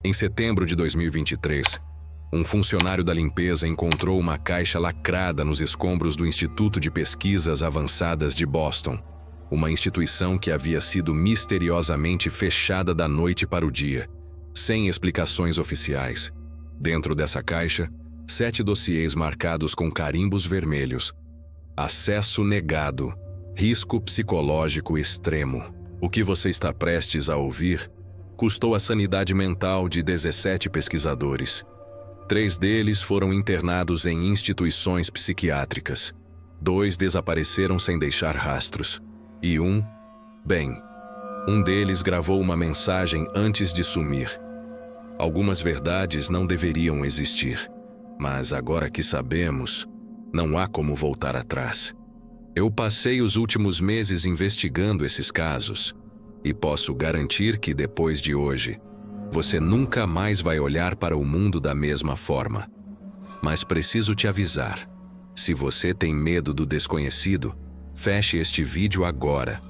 Em setembro de 2023, um funcionário da limpeza encontrou uma caixa lacrada nos escombros do Instituto de Pesquisas Avançadas de Boston, uma instituição que havia sido misteriosamente fechada da noite para o dia, sem explicações oficiais. Dentro dessa caixa, 7 dossiês marcados com carimbos vermelhos. Acesso negado. Risco psicológico extremo. O que você está prestes a ouvir custou a sanidade mental de 17 pesquisadores. 3 deles foram internados em instituições psiquiátricas. 2 desapareceram sem deixar rastros. E um deles gravou uma mensagem antes de sumir. Algumas verdades não deveriam existir, mas agora que sabemos, não há como voltar atrás. Eu passei os últimos meses investigando esses casos e posso garantir que depois de hoje, você nunca mais vai olhar para o mundo da mesma forma. Mas preciso te avisar, se você tem medo do desconhecido, feche este vídeo agora,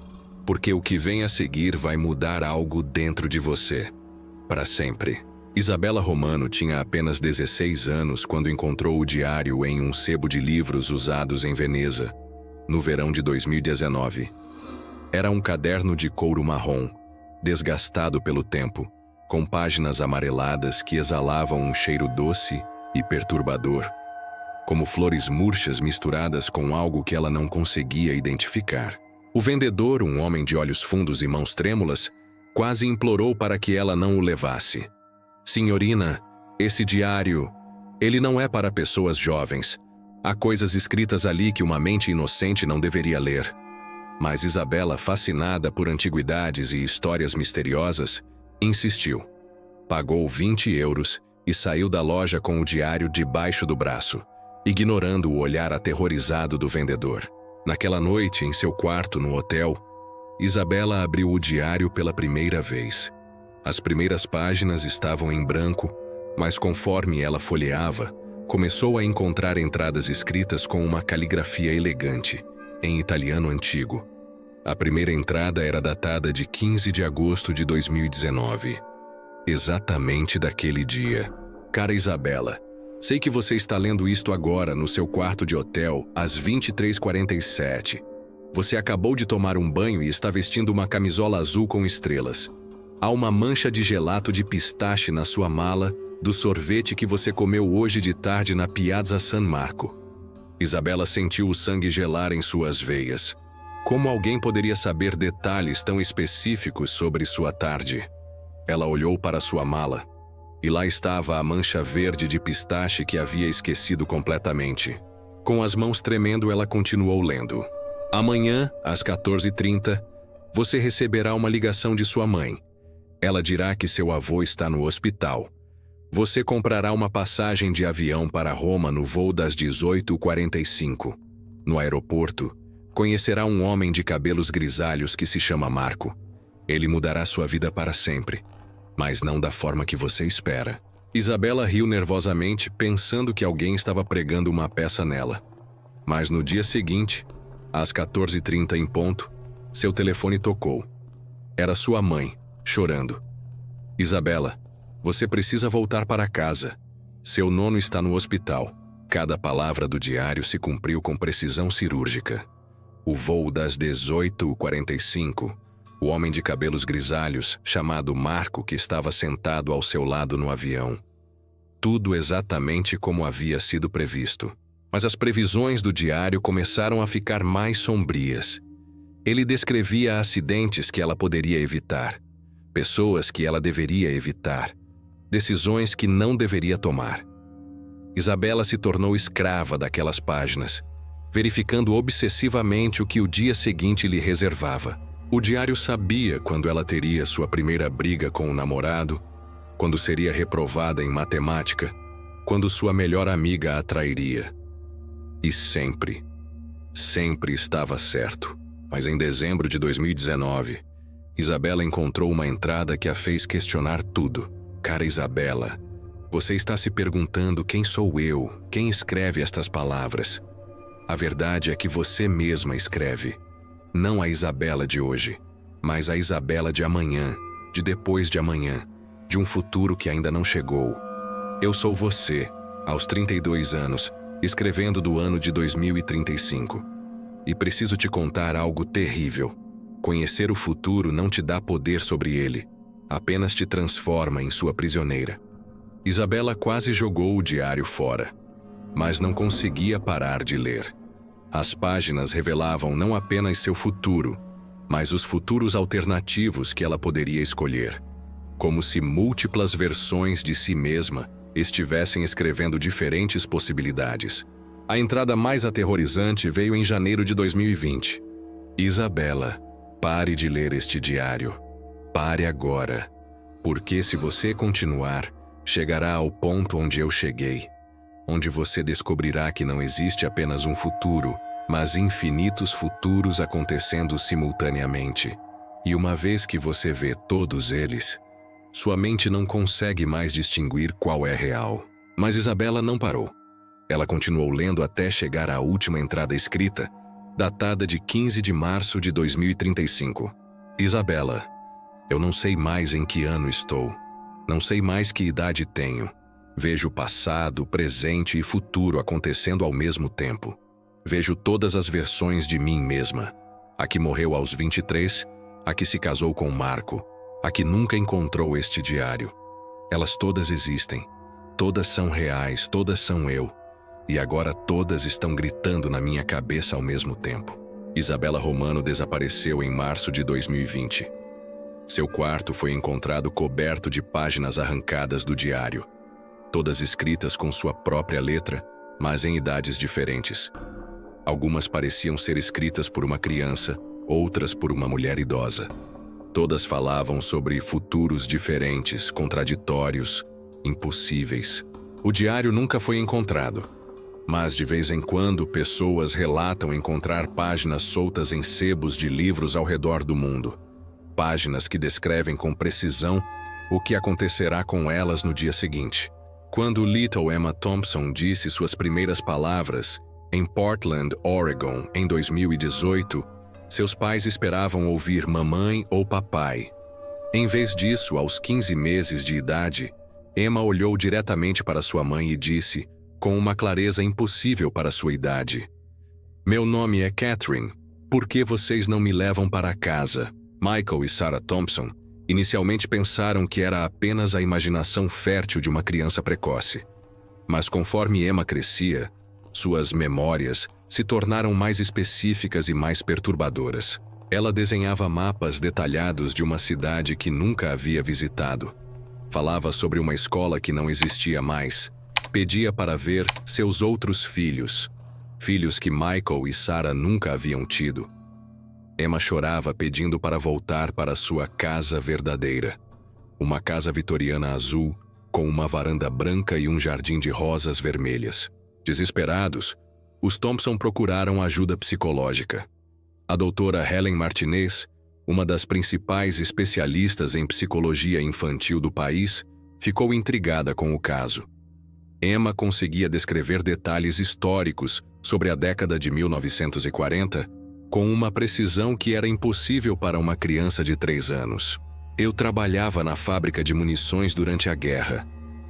porque o que vem a seguir vai mudar algo dentro de você, para sempre. Isabella Romano tinha apenas 16 anos quando encontrou o diário em um sebo de livros usados em Veneza, no verão de 2019. Era um caderno de couro marrom, desgastado pelo tempo, com páginas amareladas que exalavam um cheiro doce e perturbador, como flores murchas misturadas com algo que ela não conseguia identificar. O vendedor, um homem de olhos fundos e mãos trêmulas, quase implorou para que ela não o levasse. Senhorina, esse diário, ele não é para pessoas jovens. Há coisas escritas ali que uma mente inocente não deveria ler. Mas Isabella, fascinada por antiguidades e histórias misteriosas, insistiu. Pagou 20 euros e saiu da loja com o diário debaixo do braço, ignorando o olhar aterrorizado do vendedor. Naquela noite, em seu quarto no hotel, Isabella abriu o diário pela primeira vez. As primeiras páginas estavam em branco, mas conforme ela folheava, começou a encontrar entradas escritas com uma caligrafia elegante, em italiano antigo. A primeira entrada era datada de 15 de agosto de 2019. Exatamente daquele dia. Cara Isabella, sei que você está lendo isto agora no seu quarto de hotel, às 23h47. Você acabou de tomar um banho e está vestindo uma camisola azul com estrelas. Há uma mancha de gelato de pistache na sua mala do sorvete que você comeu hoje de tarde na Piazza San Marco. Isabella sentiu o sangue gelar em suas veias. Como alguém poderia saber detalhes tão específicos sobre sua tarde? Ela olhou para sua mala, e lá estava a mancha verde de pistache que havia esquecido completamente. Com as mãos tremendo, ela continuou lendo. Amanhã, às 14h30, você receberá uma ligação de sua mãe. Ela dirá que seu avô está no hospital. Você comprará uma passagem de avião para Roma no voo das 18h45. No aeroporto, conhecerá um homem de cabelos grisalhos que se chama Marco. Ele mudará sua vida para sempre, mas não da forma que você espera. Isabella riu nervosamente, pensando que alguém estava pregando uma peça nela. Mas no dia seguinte, às 14h30 em ponto, seu telefone tocou. Era sua mãe, chorando. Isabella, você precisa voltar para casa. Seu nono está no hospital. Cada palavra do diário se cumpriu com precisão cirúrgica. O voo das 18h45, o homem de cabelos grisalhos, chamado Marco, que estava sentado ao seu lado no avião. Tudo exatamente como havia sido previsto. Mas as previsões do diário começaram a ficar mais sombrias. Ele descrevia acidentes que ela poderia evitar, pessoas que ela deveria evitar, decisões que não deveria tomar. Isabella se tornou escrava daquelas páginas, verificando obsessivamente o que o dia seguinte lhe reservava. O diário sabia quando ela teria sua primeira briga com o namorado, quando seria reprovada em matemática, quando sua melhor amiga a trairia. E sempre estava certo. Mas em dezembro de 2019, Isabella encontrou uma entrada que a fez questionar tudo. Cara Isabella, você está se perguntando quem sou eu, quem escreve estas palavras. A verdade é que você mesma escreve. Não a Isabella de hoje, mas a Isabella de amanhã, de depois de amanhã. de um futuro que ainda não chegou. Eu sou você, aos 32 anos, escrevendo do ano de 2035. E preciso te contar algo terrível. Conhecer o futuro não te dá poder sobre ele, apenas te transforma em sua prisioneira. Isabela quase jogou o diário fora, mas não conseguia parar de ler. As páginas revelavam não apenas seu futuro, mas os futuros alternativos que ela poderia escolher. Como se múltiplas versões de si mesma estivessem escrevendo diferentes possibilidades. A entrada mais aterrorizante veio em janeiro de 2020. Isabela, pare de ler este diário. Pare agora. Porque se você continuar, chegará ao ponto onde eu cheguei. Onde você descobrirá que não existe apenas um futuro, mas infinitos futuros acontecendo simultaneamente. E uma vez que você vê todos eles, sua mente não consegue mais distinguir qual é real. Mas Isabela não parou. Ela continuou lendo até chegar à última entrada escrita, datada de 15 de março de 2035. Isabela, eu não sei mais em que ano estou. Não sei mais que idade tenho. Vejo passado, presente e futuro acontecendo ao mesmo tempo. Vejo todas as versões de mim mesma. A que morreu aos 23, a que se casou com Marco, a que nunca encontrou este diário. Elas todas existem. Todas são reais, todas são eu. E agora todas estão gritando na minha cabeça ao mesmo tempo. Isabela Romano desapareceu em março de 2020. Seu quarto foi encontrado coberto de páginas arrancadas do diário, todas escritas com sua própria letra, mas em idades diferentes. Algumas pareciam ser escritas por uma criança, outras por uma mulher idosa. Todas falavam sobre futuros diferentes, contraditórios, impossíveis. O diário nunca foi encontrado, mas de vez em quando pessoas relatam encontrar páginas soltas em sebos de livros ao redor do mundo. Páginas que descrevem com precisão o que acontecerá com elas no dia seguinte. Quando Little Emma Thompson disse suas primeiras palavras em Portland, Oregon, em 2018, seus pais esperavam ouvir mamãe ou papai. Em vez disso, aos 15 meses de idade, Emma olhou diretamente para sua mãe e disse, com uma clareza impossível para sua idade: "Meu nome é Catherine. Por que vocês não me levam para casa?" Michael e Sarah Thompson inicialmente pensaram que era apenas a imaginação fértil de uma criança precoce. Mas conforme Emma crescia, suas memórias se tornaram mais específicas e mais perturbadoras. Ela desenhava mapas detalhados de uma cidade que nunca havia visitado. Falava sobre uma escola que não existia mais. Pedia para ver seus outros filhos, filhos que Michael e Sarah nunca haviam tido. Emma chorava pedindo para voltar para sua casa verdadeira. Uma casa vitoriana azul, com uma varanda branca e um jardim de rosas vermelhas. Desesperados, os Thompson procuraram ajuda psicológica. A doutora Helen Martinez, uma das principais especialistas em psicologia infantil do país, ficou intrigada com o caso. Emma conseguia descrever detalhes históricos sobre a década de 1940 com uma precisão que era impossível para uma criança de 3 anos. "Eu trabalhava na fábrica de munições durante a guerra",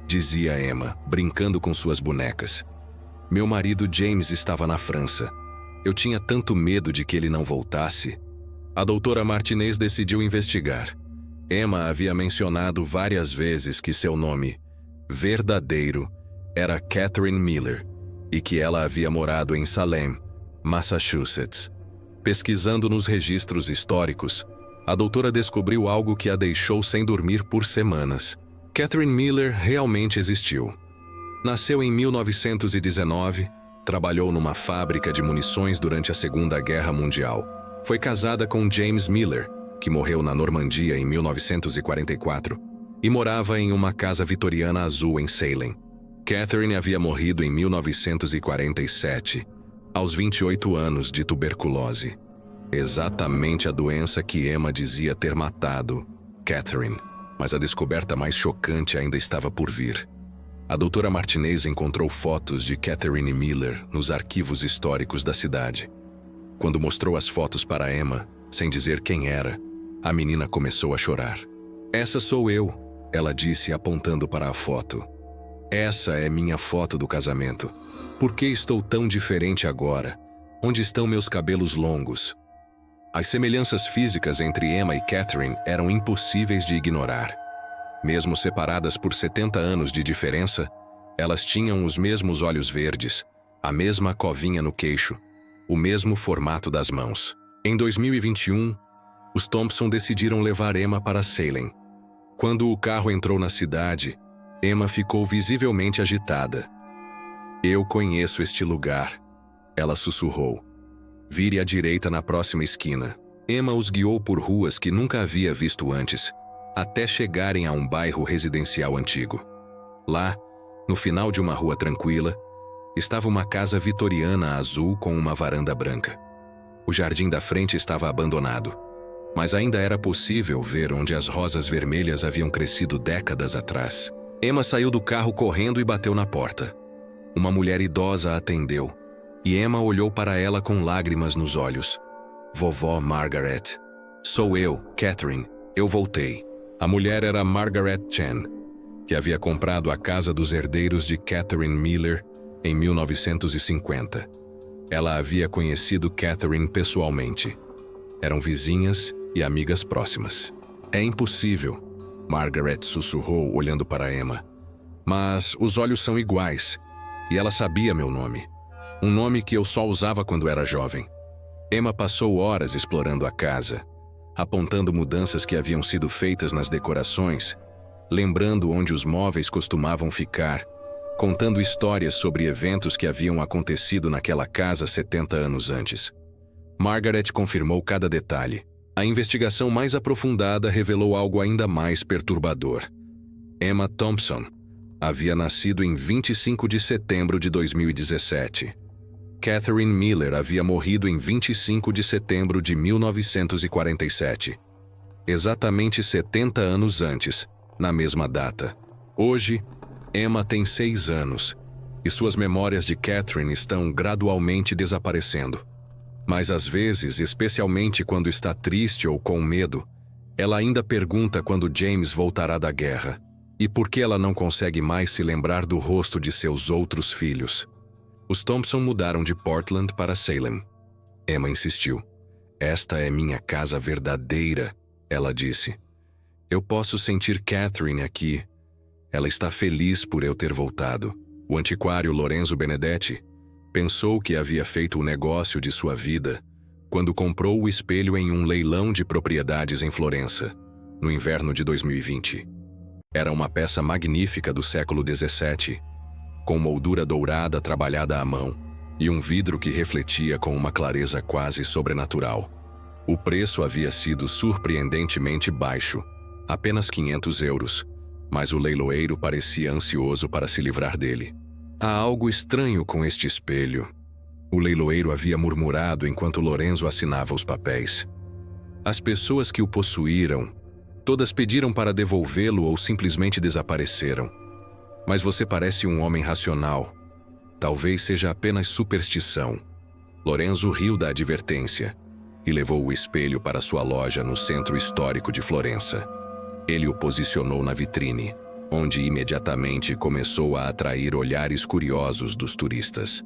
dizia Emma, brincando com suas bonecas. "Meu marido James estava na França. Eu tinha tanto medo de que ele não voltasse." A doutora Martinez decidiu investigar. Emma havia mencionado várias vezes que seu nome verdadeiro era Catherine Miller e que ela havia morado em Salem, Massachusetts. Pesquisando nos registros históricos, a doutora descobriu algo que a deixou sem dormir por semanas. Catherine Miller realmente existiu. Nasceu em 1919, trabalhou numa fábrica de munições durante a Segunda Guerra Mundial. Foi casada com James Miller, que morreu na Normandia em 1944, e morava em uma casa vitoriana azul em Salem. Catherine havia morrido em 1947, aos 28 anos, de tuberculose. Exatamente a doença que Emma dizia ter matado Catherine. Mas a descoberta mais chocante ainda estava por vir. A doutora Martinez encontrou fotos de Catherine Miller nos arquivos históricos da cidade. Quando mostrou as fotos para Emma, sem dizer quem era, a menina começou a chorar. "Essa sou eu", ela disse apontando para a foto. Essa é minha foto do casamento. Por que estou tão diferente agora? Onde estão meus cabelos longos? As semelhanças físicas entre Emma e Catherine eram impossíveis de ignorar. Mesmo separadas por 70 anos de diferença, elas tinham os mesmos olhos verdes, a mesma covinha no queixo, o mesmo formato das mãos. Em 2021, os Thompson decidiram levar Emma para Salem. Quando o carro entrou na cidade, Emma ficou visivelmente agitada. Eu conheço este lugar, ela sussurrou. Vire à direita na próxima esquina. Emma os guiou por ruas que nunca havia visto antes, até chegarem a um bairro residencial antigo. Lá, no final de uma rua tranquila, estava uma casa vitoriana azul com uma varanda branca. O jardim da frente estava abandonado, mas ainda era possível ver onde as rosas vermelhas haviam crescido décadas atrás. Emma saiu do carro correndo e bateu na porta. Uma mulher idosa a atendeu, e Emma olhou para ela com lágrimas nos olhos. Vovó Margaret. Sou eu, Catherine. Eu voltei. A mulher era Margaret Chen, que havia comprado a casa dos herdeiros de Catherine Miller em 1950. Ela havia conhecido Catherine pessoalmente. Eram vizinhas e amigas próximas. É impossível, Margaret sussurrou olhando para Emma. Mas os olhos são iguais, e ela sabia meu nome. Um nome que eu só usava quando era jovem. Emma passou horas explorando a casa, apontando mudanças que haviam sido feitas nas decorações, lembrando onde os móveis costumavam ficar, contando histórias sobre eventos que haviam acontecido naquela casa 70 anos antes. Margaret confirmou cada detalhe. A investigação mais aprofundada revelou algo ainda mais perturbador. Emma Thompson havia nascido em 25 de setembro de 2017. Catherine Miller havia morrido em 25 de setembro de 1947. Exatamente 70 anos antes, na mesma data. Hoje, Emma tem 6 anos, e suas memórias de Catherine estão gradualmente desaparecendo. Mas às vezes, especialmente quando está triste ou com medo, ela ainda pergunta quando James voltará da guerra, e por que ela não consegue mais se lembrar do rosto de seus outros filhos. Os Thompson mudaram de Portland para Salem. Emma insistiu. Esta é minha casa verdadeira, ela disse. Eu posso sentir Catherine aqui. Ela está feliz por eu ter voltado. O antiquário Lorenzo Benedetti pensou que havia feito o negócio de sua vida quando comprou o espelho em um leilão de propriedades em Florença, no inverno de 2020. Era uma peça magnífica do século XVII, com moldura dourada trabalhada à mão e um vidro que refletia com uma clareza quase sobrenatural. O preço havia sido surpreendentemente baixo, apenas 500 euros, mas o leiloeiro parecia ansioso para se livrar dele. Há algo estranho com este espelho, o leiloeiro havia murmurado enquanto Lorenzo assinava os papéis. As pessoas que o possuíram, todas pediram para devolvê-lo ou simplesmente desapareceram. Mas você parece um homem racional. Talvez seja apenas superstição. Lorenzo riu da advertência e levou o espelho para sua loja no centro histórico de Florença. Ele o posicionou na vitrine, onde imediatamente começou a atrair olhares curiosos dos turistas.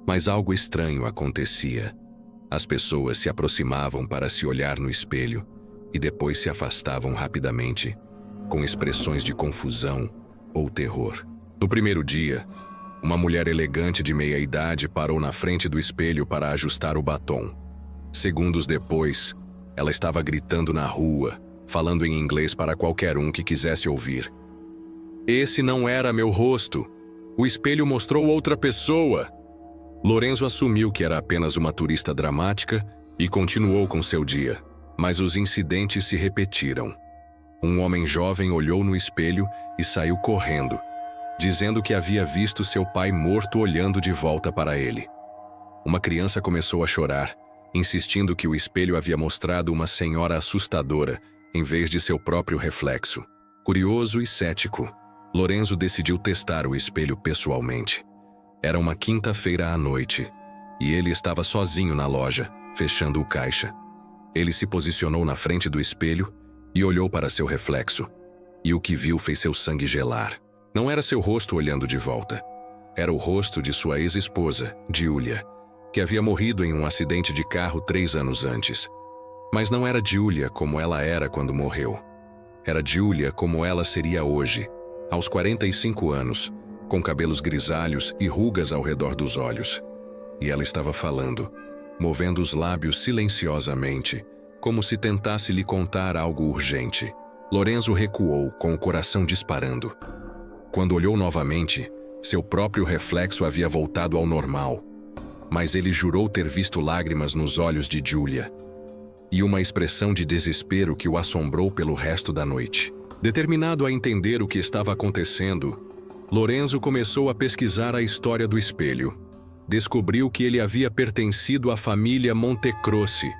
Mas algo estranho acontecia. As pessoas se aproximavam para se olhar no espelho e depois se afastavam rapidamente, com expressões de confusão ou terror. No primeiro dia, uma mulher elegante de meia-idade parou na frente do espelho para ajustar o batom. Segundos depois, ela estava gritando na rua, falando em inglês para qualquer um que quisesse ouvir. Esse não era meu rosto. O espelho mostrou outra pessoa. Lorenzo assumiu que era apenas uma turista dramática e continuou com seu dia, mas os incidentes se repetiram. Um homem jovem olhou no espelho e saiu correndo, dizendo que havia visto seu pai morto olhando de volta para ele. Uma criança começou a chorar, insistindo que o espelho havia mostrado uma senhora assustadora em vez de seu próprio reflexo. Curioso e cético, Lorenzo decidiu testar o espelho pessoalmente. Era uma quinta-feira à noite, e ele estava sozinho na loja, fechando o caixa. Ele se posicionou na frente do espelho e olhou para seu reflexo. e o que viu fez seu sangue gelar. Não era seu rosto olhando de volta. Era o rosto de sua ex-esposa, Julia, que havia morrido em um acidente de carro 3 anos antes. Mas não era Julia como ela era quando morreu. Era Julia como ela seria hoje, aos 45 anos, com cabelos grisalhos e rugas ao redor dos olhos. E ela estava falando, movendo os lábios silenciosamente, como se tentasse lhe contar algo urgente. Lorenzo recuou, com o coração disparando. Quando olhou novamente, seu próprio reflexo havia voltado ao normal, mas ele jurou ter visto lágrimas nos olhos de Julia e uma expressão de desespero que o assombrou pelo resto da noite. Determinado a entender o que estava acontecendo, Lorenzo começou a pesquisar a história do espelho. Descobriu que ele havia pertencido à família Montecroce,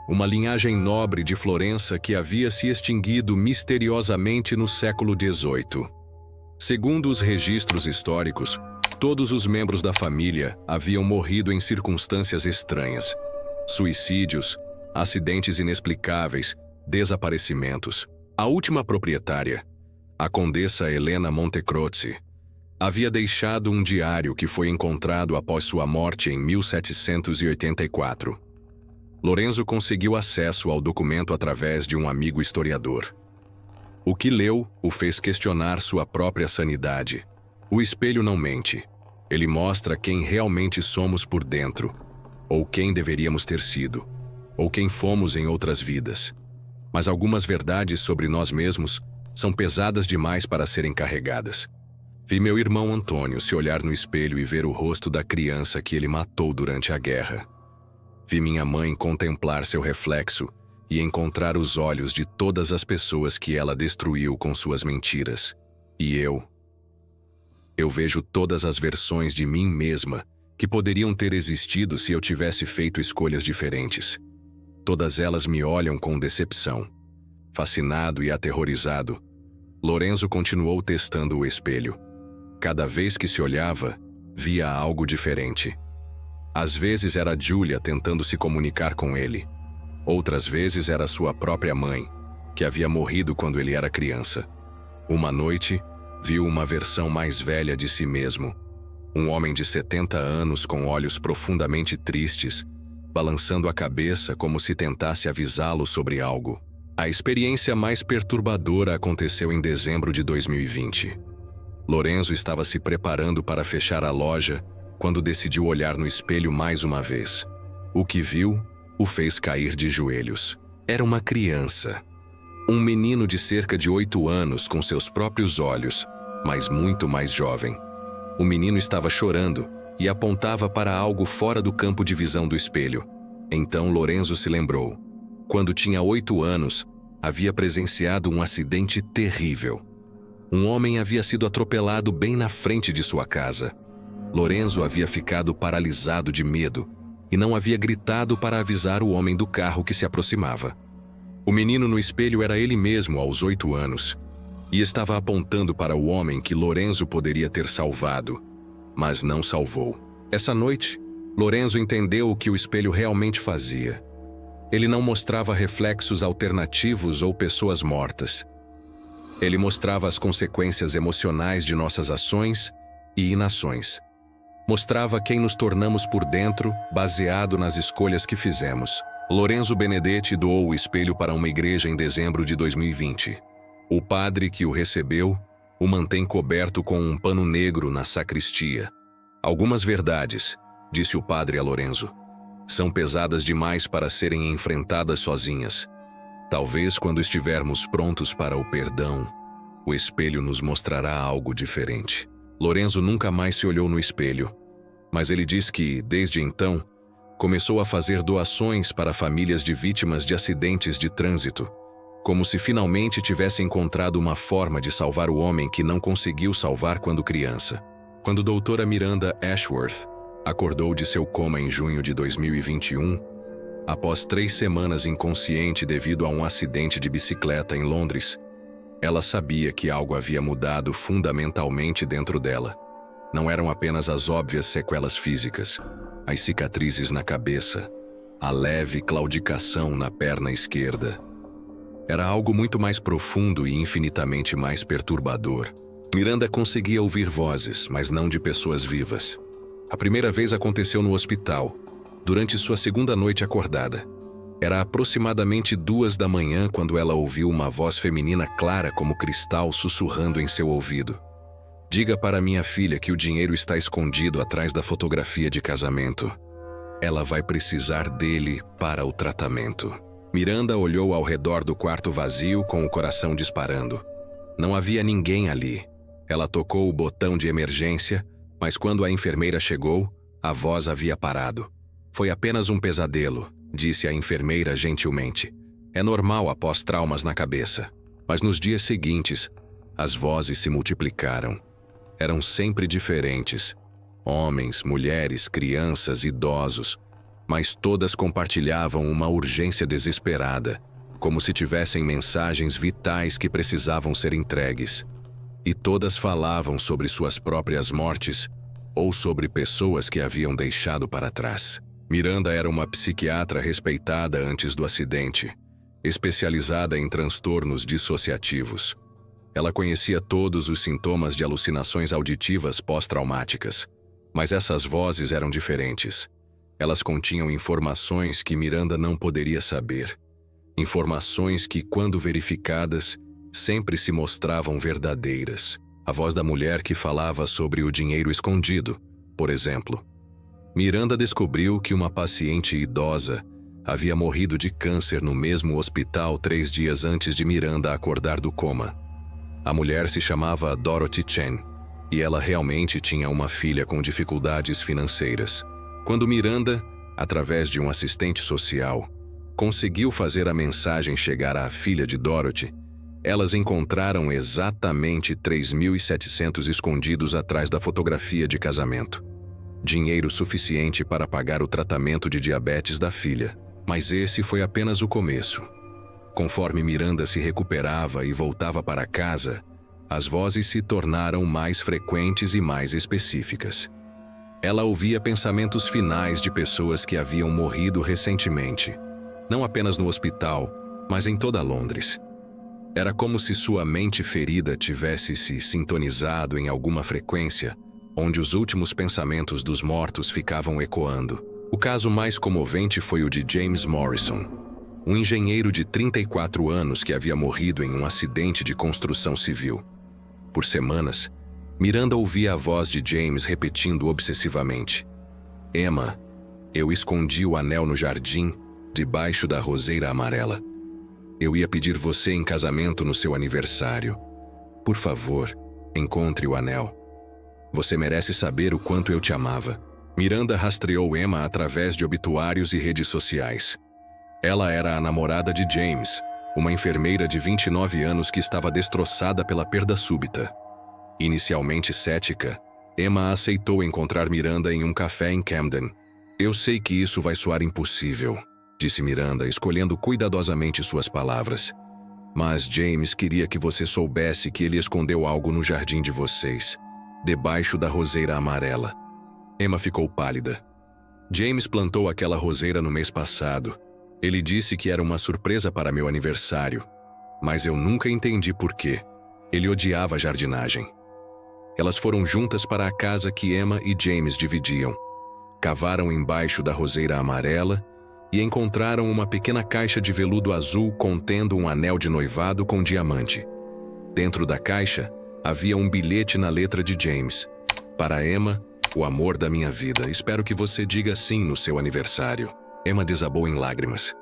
uma linhagem nobre de Florença que havia se extinguido misteriosamente no século XVIII. Segundo os registros históricos, todos os membros da família haviam morrido em circunstâncias estranhas. Suicídios, acidentes inexplicáveis, desaparecimentos. A última proprietária, a condessa Helena Montecroce, havia deixado um diário que foi encontrado após sua morte em 1784. Lorenzo conseguiu acesso ao documento através de um amigo historiador. O que leu o fez questionar sua própria sanidade. O espelho não mente. Ele mostra quem realmente somos por dentro, ou quem deveríamos ter sido, ou quem fomos em outras vidas. Mas algumas verdades sobre nós mesmos são pesadas demais para serem carregadas. Vi meu irmão Antônio se olhar no espelho e ver o rosto da criança que ele matou durante a guerra. Vi minha mãe contemplar seu reflexo e encontrar os olhos de todas as pessoas que ela destruiu com suas mentiras. E eu vejo todas as versões de mim mesma que poderiam ter existido se eu tivesse feito escolhas diferentes. Todas elas me olham com decepção. Fascinado e aterrorizado, Lorenzo continuou testando o espelho. Cada vez que se olhava, via algo diferente. Às vezes era Julia tentando se comunicar com ele. Outras vezes era sua própria mãe, que havia morrido quando ele era criança. Uma noite, viu uma versão mais velha de si mesmo. Um homem de 70 anos com olhos profundamente tristes, balançando a cabeça como se tentasse avisá-lo sobre algo. A experiência mais perturbadora aconteceu em dezembro de 2020. Lorenzo estava se preparando para fechar a loja quando decidiu olhar no espelho mais uma vez. O que viu o fez cair de joelhos. Era uma criança. Um menino de cerca de 8 anos com seus próprios olhos, mas muito mais jovem. O menino estava chorando e apontava para algo fora do campo de visão do espelho. Então Lorenzo se lembrou. Quando tinha 8 anos, havia presenciado um acidente terrível. Um homem havia sido atropelado bem na frente de sua casa. Lorenzo havia ficado paralisado de medo e não havia gritado para avisar o homem do carro que se aproximava. O menino no espelho era ele mesmo aos 8 anos e estava apontando para o homem que Lorenzo poderia ter salvado, mas não salvou. Essa noite, Lorenzo entendeu o que o espelho realmente fazia. Ele não mostrava reflexos alternativos ou pessoas mortas. Ele mostrava as consequências emocionais de nossas ações e inações. Mostrava quem nos tornamos por dentro, baseado nas escolhas que fizemos. Lorenzo Benedetti doou o espelho para uma igreja em dezembro de 2020. O padre que o recebeu o mantém coberto com um pano negro na sacristia. Algumas verdades, disse o padre a Lorenzo, são pesadas demais para serem enfrentadas sozinhas. Talvez quando estivermos prontos para o perdão, o espelho nos mostrará algo diferente. Lorenzo nunca mais se olhou no espelho, mas ele diz que, desde então, começou a fazer doações para famílias de vítimas de acidentes de trânsito, como se finalmente tivesse encontrado uma forma de salvar o homem que não conseguiu salvar quando criança. Quando doutora Miranda Ashworth acordou de seu coma em junho de 2021, após 3 semanas inconsciente devido a um acidente de bicicleta em Londres, ela sabia que algo havia mudado fundamentalmente dentro dela. Não eram apenas as óbvias sequelas físicas, as cicatrizes na cabeça, a leve claudicação na perna esquerda. Era algo muito mais profundo e infinitamente mais perturbador. Miranda conseguia ouvir vozes, mas não de pessoas vivas. A primeira vez aconteceu no hospital, durante sua segunda noite acordada. Era aproximadamente 2 da manhã quando ela ouviu uma voz feminina clara como cristal sussurrando em seu ouvido. Diga para minha filha que o dinheiro está escondido atrás da fotografia de casamento. Ela vai precisar dele para o tratamento. Miranda olhou ao redor do quarto vazio com o coração disparando. Não havia ninguém ali. Ela tocou o botão de emergência, mas quando a enfermeira chegou, a voz havia parado. Foi apenas um pesadelo, disse a enfermeira gentilmente. É normal após traumas na cabeça. Mas nos dias seguintes, as vozes se multiplicaram. Eram sempre diferentes. Homens, mulheres, crianças, idosos. Mas todas compartilhavam uma urgência desesperada, como se tivessem mensagens vitais que precisavam ser entregues. E todas falavam sobre suas próprias mortes ou sobre pessoas que haviam deixado para trás. Miranda era uma psiquiatra respeitada antes do acidente, especializada em transtornos dissociativos. Ela conhecia todos os sintomas de alucinações auditivas pós-traumáticas, mas essas vozes eram diferentes. Elas continham informações que Miranda não poderia saber. Informações que, quando verificadas, sempre se mostravam verdadeiras. A voz da mulher que falava sobre o dinheiro escondido, por exemplo. Miranda descobriu que uma paciente idosa havia morrido de câncer no mesmo hospital 3 dias antes de Miranda acordar do coma. A mulher se chamava Dorothy Chen, e ela realmente tinha uma filha com dificuldades financeiras. Quando Miranda, através de um assistente social, conseguiu fazer a mensagem chegar à filha de Dorothy, elas encontraram exatamente 3.700 escondidos atrás da fotografia de casamento. Dinheiro suficiente para pagar o tratamento de diabetes da filha. Mas esse foi apenas o começo. Conforme Miranda se recuperava e voltava para casa, as vozes se tornaram mais frequentes e mais específicas. Ela ouvia pensamentos finais de pessoas que haviam morrido recentemente, não apenas no hospital, mas em toda Londres. Era como se sua mente ferida tivesse se sintonizado em alguma frequência, onde os últimos pensamentos dos mortos ficavam ecoando. O caso mais comovente foi o de James Morrison, um engenheiro de 34 anos que havia morrido em um acidente de construção civil. Por semanas, Miranda ouvia a voz de James repetindo obsessivamente: Emma, eu escondi o anel no jardim, debaixo da roseira amarela. Eu ia pedir você em casamento no seu aniversário. Por favor, encontre o anel. Você merece saber o quanto eu te amava. Miranda rastreou Emma através de obituários e redes sociais. Ela era a namorada de James, uma enfermeira de 29 anos que estava destroçada pela perda súbita. Inicialmente cética, Emma aceitou encontrar Miranda em um café em Camden. Eu sei que isso vai soar impossível, disse Miranda, escolhendo cuidadosamente suas palavras. Mas James queria que você soubesse que ele escondeu algo no jardim de vocês, debaixo da roseira amarela. Emma ficou pálida. James plantou aquela roseira no mês passado. Ele disse que era uma surpresa para meu aniversário, mas eu nunca entendi por quê. Ele odiava a jardinagem. Elas foram juntas para a casa que Emma e James dividiam. Cavaram embaixo da roseira amarela e encontraram uma pequena caixa de veludo azul contendo um anel de noivado com diamante. Dentro da caixa, havia um bilhete na letra de James. Para Emma, o amor da minha vida, espero que você diga sim no seu aniversário. Emma desabou em lágrimas.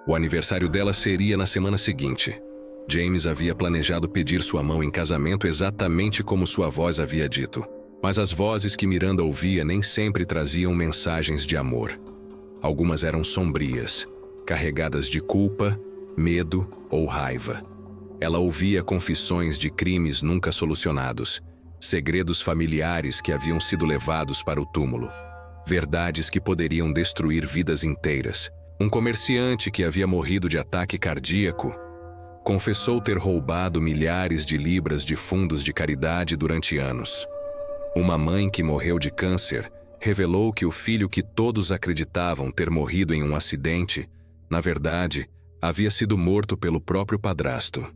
O aniversário dela seria na semana seguinte. James havia planejado pedir sua mão em casamento exatamente como sua voz havia dito. Mas as vozes que Miranda ouvia nem sempre traziam mensagens de amor. Algumas eram sombrias, carregadas de culpa, medo ou raiva. Ela ouvia confissões de crimes nunca solucionados, segredos familiares que haviam sido levados para o túmulo, verdades que poderiam destruir vidas inteiras. Um comerciante que havia morrido de ataque cardíaco confessou ter roubado milhares de libras de fundos de caridade durante anos. Uma mãe que morreu de câncer revelou que o filho que todos acreditavam ter morrido em um acidente, na verdade, havia sido morto pelo próprio padrasto.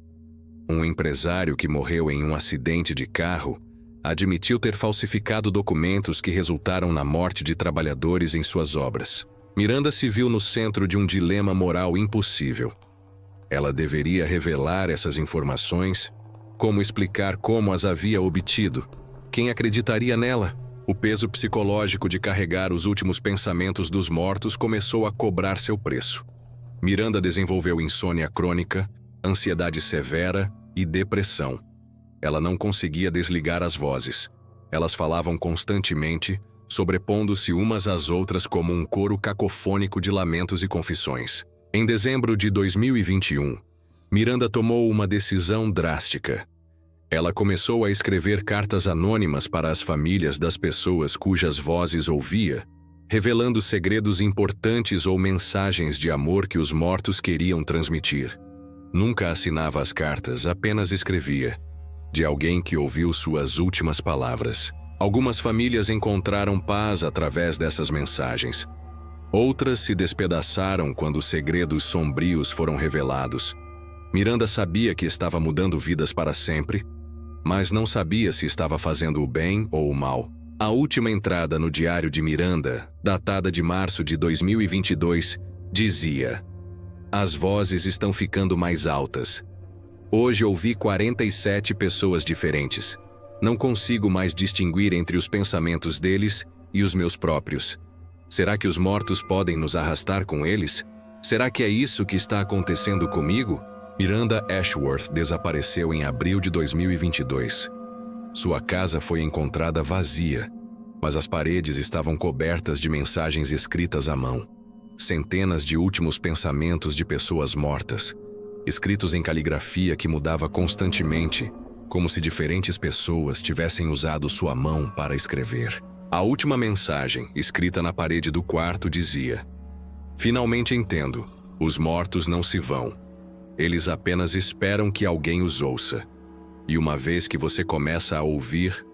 Um empresário que morreu em um acidente de carro admitiu ter falsificado documentos que resultaram na morte de trabalhadores em suas obras. Miranda se viu no centro de um dilema moral impossível. Ela deveria revelar essas informações? Como explicar como as havia obtido? Quem acreditaria nela? O peso psicológico de carregar os últimos pensamentos dos mortos começou a cobrar seu preço. Miranda desenvolveu insônia crônica, ansiedade severa e depressão. Ela não conseguia desligar as vozes. Elas falavam constantemente, sobrepondo-se umas às outras como um coro cacofônico de lamentos e confissões. Em dezembro de 2021, Miranda tomou uma decisão drástica. Ela começou a escrever cartas anônimas para as famílias das pessoas cujas vozes ouvia, revelando segredos importantes ou mensagens de amor que os mortos queriam transmitir. Nunca assinava as cartas, apenas escrevia. De alguém que ouviu suas últimas palavras. Algumas famílias encontraram paz através dessas mensagens. Outras se despedaçaram quando segredos sombrios foram revelados. Miranda sabia que estava mudando vidas para sempre, mas não sabia se estava fazendo o bem ou o mal. A última entrada no diário de Miranda, datada de março de 2022, dizia: "As vozes estão ficando mais altas. Hoje ouvi 47 pessoas diferentes. Não consigo mais distinguir entre os pensamentos deles e os meus próprios. Será que os mortos podem nos arrastar com eles? Será que é isso que está acontecendo comigo?" Miranda Ashworth desapareceu em abril de 2022. Sua casa foi encontrada vazia, mas as paredes estavam cobertas de mensagens escritas à mão. Centenas de últimos pensamentos de pessoas mortas, escritos em caligrafia que mudava constantemente, como se diferentes pessoas tivessem usado sua mão para escrever. A última mensagem, escrita na parede do quarto, dizia: "Finalmente entendo, os mortos não se vão. Eles apenas esperam que alguém os ouça. E uma vez que você começa a ouvir,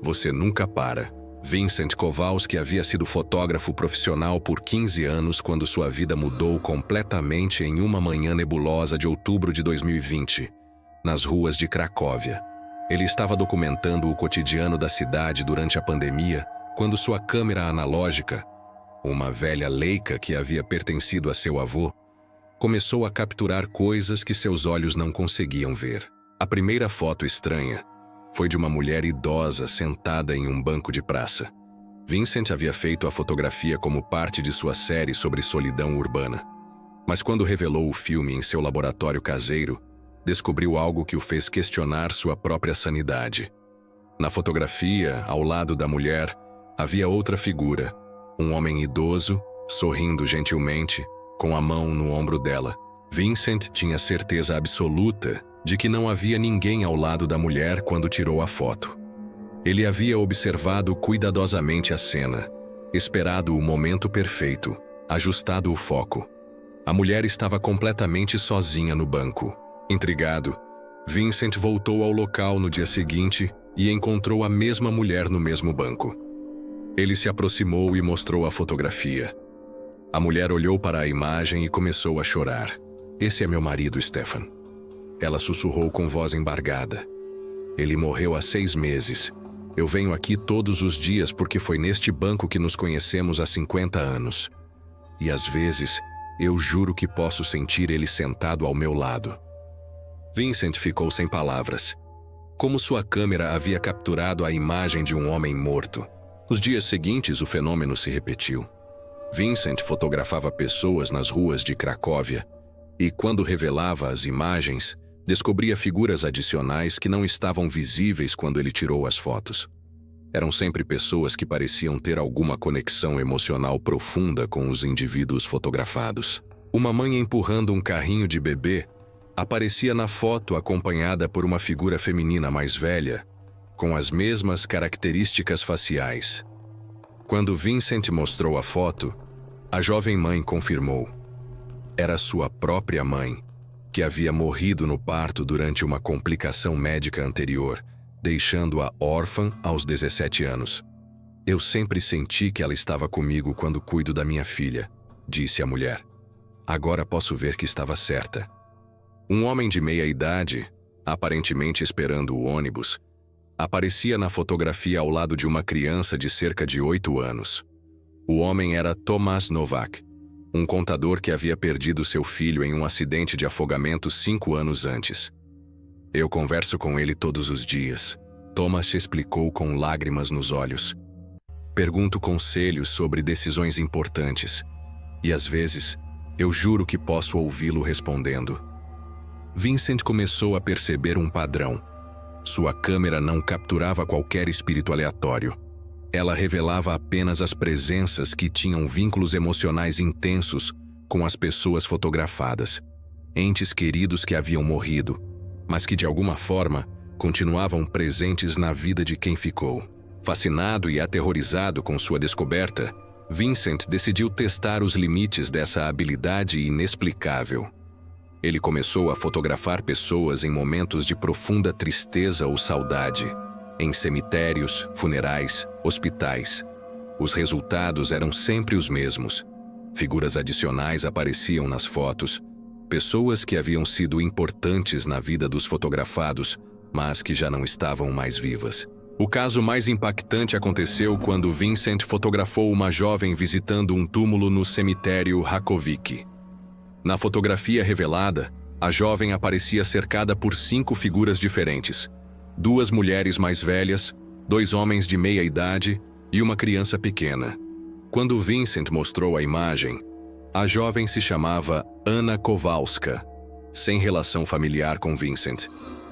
você nunca para." Vincent Kowalski havia sido fotógrafo profissional por 15 anos quando sua vida mudou completamente em uma manhã nebulosa de outubro de 2020, nas ruas de Cracóvia. Ele estava documentando o cotidiano da cidade durante a pandemia quando sua câmera analógica, uma velha Leica que havia pertencido a seu avô, começou a capturar coisas que seus olhos não conseguiam ver. A primeira foto estranha foi de uma mulher idosa sentada em um banco de praça. Vincent havia feito a fotografia como parte de sua série sobre solidão urbana. Mas quando revelou o filme em seu laboratório caseiro, descobriu algo que o fez questionar sua própria sanidade. Na fotografia, ao lado da mulher, havia outra figura, um homem idoso, sorrindo gentilmente, com a mão no ombro dela. Vincent tinha certeza absoluta de que não havia ninguém ao lado da mulher quando tirou a foto. Ele havia observado cuidadosamente a cena, esperado o momento perfeito, ajustado o foco. A mulher estava completamente sozinha no banco. Intrigado, Vincent voltou ao local no dia seguinte e encontrou a mesma mulher no mesmo banco. Ele se aproximou e mostrou a fotografia. A mulher olhou para a imagem e começou a chorar. "Esse é meu marido, Stefan." Ela sussurrou com voz embargada. "Ele morreu há 6 meses. Eu venho aqui todos os dias porque foi neste banco que nos conhecemos há 50 anos. E às vezes, eu juro que posso sentir ele sentado ao meu lado." Vincent ficou sem palavras. Como sua câmera havia capturado a imagem de um homem morto. Nos dias seguintes, o fenômeno se repetiu. Vincent fotografava pessoas nas ruas de Cracóvia e, quando revelava as imagens, descobria figuras adicionais que não estavam visíveis quando ele tirou as fotos. Eram sempre pessoas que pareciam ter alguma conexão emocional profunda com os indivíduos fotografados. Uma mãe empurrando um carrinho de bebê aparecia na foto acompanhada por uma figura feminina mais velha, com as mesmas características faciais. Quando Vincent mostrou a foto, a jovem mãe confirmou. Era sua própria mãe, que havia morrido no parto durante uma complicação médica anterior, deixando-a órfã aos 17 anos. "Eu sempre senti que ela estava comigo quando cuido da minha filha", disse a mulher. agora posso ver que estava certa. Um homem de meia idade, aparentemente esperando o ônibus, aparecia na fotografia ao lado de uma criança de cerca de 8 anos. O homem era Tomasz Nowak, um contador que havia perdido seu filho em um acidente de afogamento 5 anos antes. Eu converso com ele todos os dias. Tomasz explicou com lágrimas nos olhos. Pergunto conselhos sobre decisões importantes. E às vezes, eu juro que posso ouvi-lo respondendo. Vincent começou a perceber um padrão. Sua câmera não capturava qualquer espírito aleatório. Ela revelava apenas as presenças que tinham vínculos emocionais intensos com as pessoas fotografadas. Entes queridos que haviam morrido, mas que de alguma forma continuavam presentes na vida de quem ficou. Fascinado e aterrorizado com sua descoberta, Vincent decidiu testar os limites dessa habilidade inexplicável. Ele começou a fotografar pessoas em momentos de profunda tristeza ou saudade, em cemitérios, funerais, hospitais. Os resultados eram sempre os mesmos. Figuras adicionais apareciam nas fotos, pessoas que haviam sido importantes na vida dos fotografados, mas que já não estavam mais vivas. O caso mais impactante aconteceu quando Vincent fotografou uma jovem visitando um túmulo no cemitério Rakovic. Na fotografia revelada, a jovem aparecia cercada por 5 figuras diferentes: 2 mulheres mais velhas, 2 homens de meia idade e uma criança pequena. Quando Vincent mostrou a imagem, a jovem se chamava Anna Kowalska, sem relação familiar com Vincent,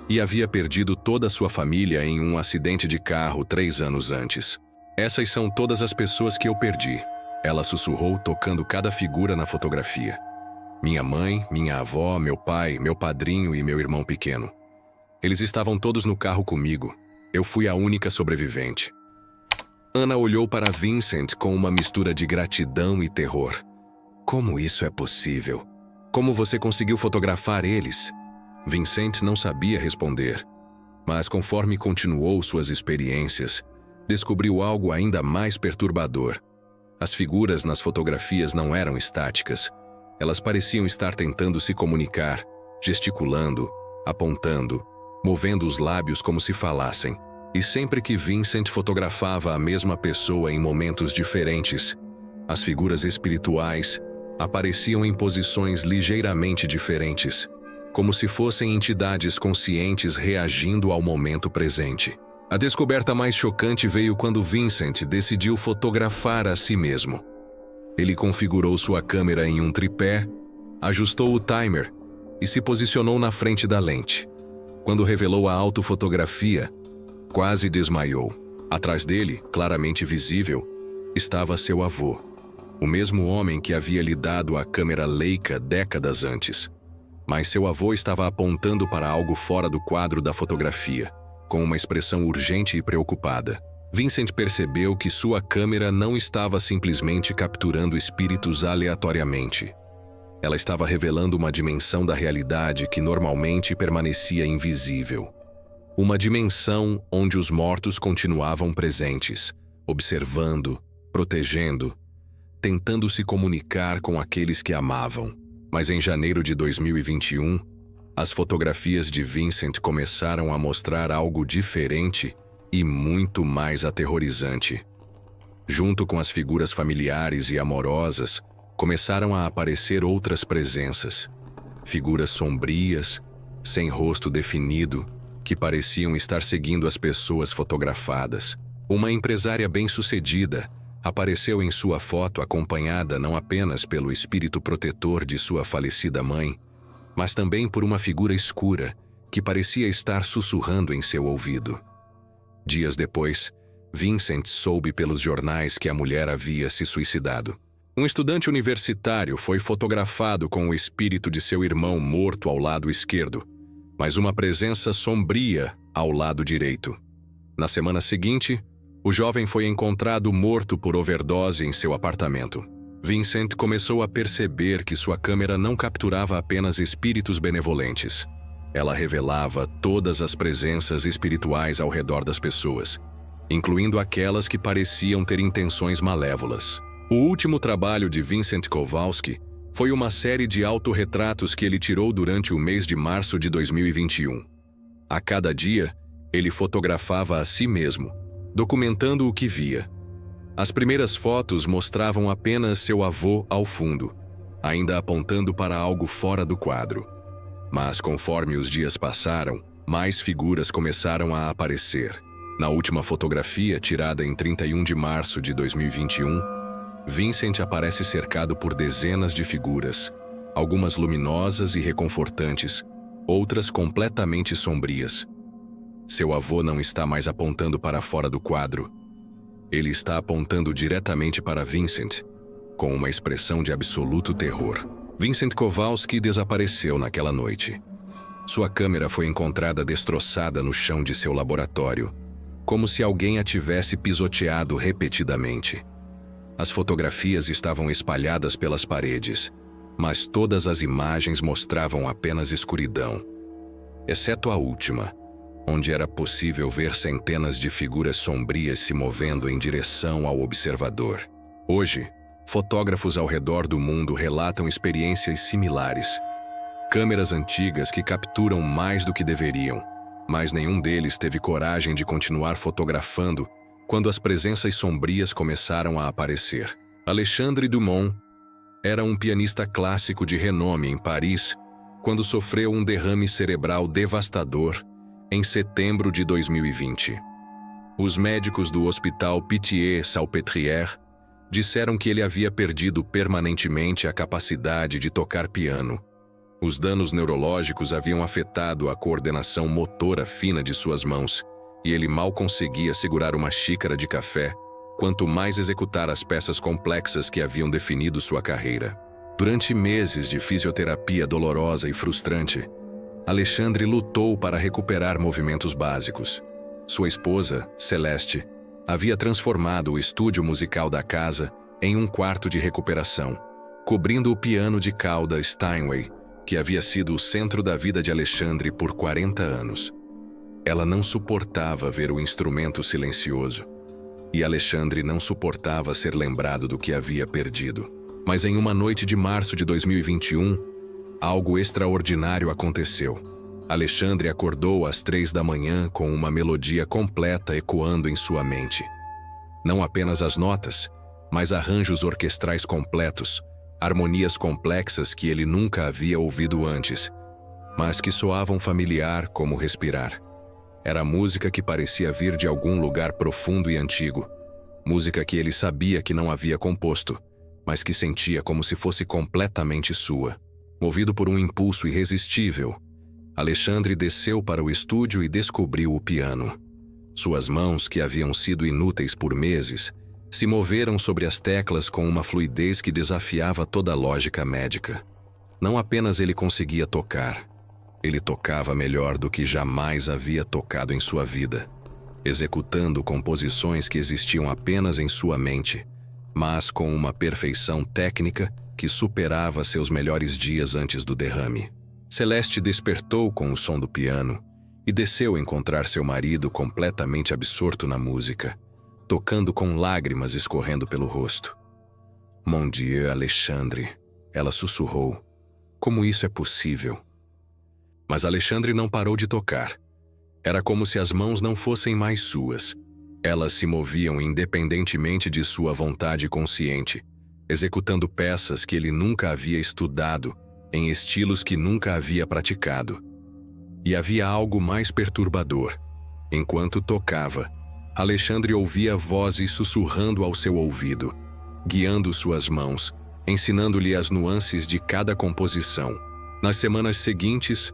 e havia perdido toda a sua família em um acidente de carro 3 anos antes. Essas são todas as pessoas que eu perdi, ela sussurrou tocando cada figura na fotografia. Minha mãe, minha avó, meu pai, meu padrinho e meu irmão pequeno. Eles estavam todos no carro comigo. Eu fui a única sobrevivente. Anna olhou para Vincent com uma mistura de gratidão e terror. Como isso é possível? Como você conseguiu fotografar eles? Vincent não sabia responder, mas conforme continuou suas experiências, descobriu algo ainda mais perturbador. As figuras nas fotografias não eram estáticas. Elas pareciam estar tentando se comunicar, gesticulando, apontando, movendo os lábios como se falassem. E sempre que Vincent fotografava a mesma pessoa em momentos diferentes, as figuras espirituais apareciam em posições ligeiramente diferentes, como se fossem entidades conscientes reagindo ao momento presente. A descoberta mais chocante veio quando Vincent decidiu fotografar a si mesmo. Ele configurou sua câmera em um tripé, ajustou o timer e se posicionou na frente da lente. Quando revelou a autofotografia, quase desmaiou. Atrás dele, claramente visível, estava seu avô, o mesmo homem que havia lhe dado a câmera Leica décadas antes. Mas seu avô estava apontando para algo fora do quadro da fotografia, com uma expressão urgente e preocupada. Vincent percebeu que sua câmera não estava simplesmente capturando espíritos aleatoriamente. Ela estava revelando uma dimensão da realidade que normalmente permanecia invisível. Uma dimensão onde os mortos continuavam presentes, observando, protegendo, tentando se comunicar com aqueles que amavam. Mas em janeiro de 2021, as fotografias de Vincent começaram a mostrar algo diferente e muito mais aterrorizante. Junto com as figuras familiares e amorosas, começaram a aparecer outras presenças. Figuras sombrias, sem rosto definido, que pareciam estar seguindo as pessoas fotografadas. Uma empresária bem-sucedida apareceu em sua foto acompanhada não apenas pelo espírito protetor de sua falecida mãe, mas também por uma figura escura que parecia estar sussurrando em seu ouvido. Dias depois, Vincent soube pelos jornais que a mulher havia se suicidado. Um estudante universitário foi fotografado com o espírito de seu irmão morto ao lado esquerdo, mas uma presença sombria ao lado direito. Na semana seguinte, o jovem foi encontrado morto por overdose em seu apartamento. Vincent começou a perceber que sua câmera não capturava apenas espíritos benevolentes. Ela revelava todas as presenças espirituais ao redor das pessoas, incluindo aquelas que pareciam ter intenções malévolas. O último trabalho de Vincent Kowalski Foi uma série de autorretratos que ele tirou durante o mês de março de 2021. A cada dia, ele fotografava a si mesmo, documentando o que via. As primeiras fotos mostravam apenas seu avô ao fundo, ainda apontando para algo fora do quadro. Mas conforme os dias passaram, mais figuras começaram a aparecer. Na última fotografia, tirada em 31 de março de 2021, Vincent aparece cercado por dezenas de figuras, algumas luminosas e reconfortantes, outras completamente sombrias. Seu avô não está mais apontando para fora do quadro. Ele está apontando diretamente para Vincent, com uma expressão de absoluto terror. Vincent Kowalski desapareceu naquela noite. Sua câmera foi encontrada destroçada no chão de seu laboratório, como se alguém a tivesse pisoteado repetidamente. As fotografias estavam espalhadas pelas paredes, mas todas as imagens mostravam apenas escuridão, exceto a última, onde era possível ver centenas de figuras sombrias se movendo em direção ao observador. Hoje, fotógrafos ao redor do mundo relatam experiências similares. Câmeras antigas que capturam mais do que deveriam, mas nenhum deles teve coragem de continuar fotografando quando as presenças sombrias começaram a aparecer. Alexandre Dumas era um pianista clássico de renome em Paris quando sofreu um derrame cerebral devastador em setembro de 2020. Os médicos do Hospital Pitié-Salpêtrière disseram que ele havia perdido permanentemente a capacidade de tocar piano. Os danos neurológicos haviam afetado a coordenação motora fina de suas mãos, e ele mal conseguia segurar uma xícara de café, quanto mais executar as peças complexas que haviam definido sua carreira. Durante meses de fisioterapia dolorosa e frustrante, Alexandre lutou para recuperar movimentos básicos. Sua esposa, Celeste, havia transformado o estúdio musical da casa em um quarto de recuperação, cobrindo o piano de cauda Steinway, que havia sido o centro da vida de Alexandre por 40 anos. Ela não suportava ver o instrumento silencioso, e Alexandre não suportava ser lembrado do que havia perdido. Mas em uma noite de março de 2021, algo extraordinário aconteceu. Alexandre acordou às 3 da manhã com uma melodia completa ecoando em sua mente. Não apenas as notas, mas arranjos orquestrais completos, harmonias complexas que ele nunca havia ouvido antes, mas que soavam familiar como respirar. Era música que parecia vir de algum lugar profundo e antigo, música que ele sabia que não havia composto, mas que sentia como se fosse completamente sua. Movido por um impulso irresistível, Alexandre desceu para o estúdio e descobriu o piano. Suas mãos, que haviam sido inúteis por meses, se moveram sobre as teclas com uma fluidez que desafiava toda a lógica médica. Não apenas ele conseguia tocar, ele tocava melhor do que jamais havia tocado em sua vida, executando composições que existiam apenas em sua mente, mas com uma perfeição técnica que superava seus melhores dias antes do derrame. Celeste despertou com o som do piano e desceu encontrar seu marido completamente absorto na música, tocando com lágrimas escorrendo pelo rosto. Mon Dieu, Alexandre, ela sussurrou. Como isso é possível? Mas Alexandre não parou de tocar. Era como se as mãos não fossem mais suas. Elas se moviam independentemente de sua vontade consciente, executando peças que ele nunca havia estudado, em estilos que nunca havia praticado. E havia algo mais perturbador. Enquanto tocava, Alexandre ouvia vozes sussurrando ao seu ouvido, guiando suas mãos, ensinando-lhe as nuances de cada composição. Nas semanas seguintes,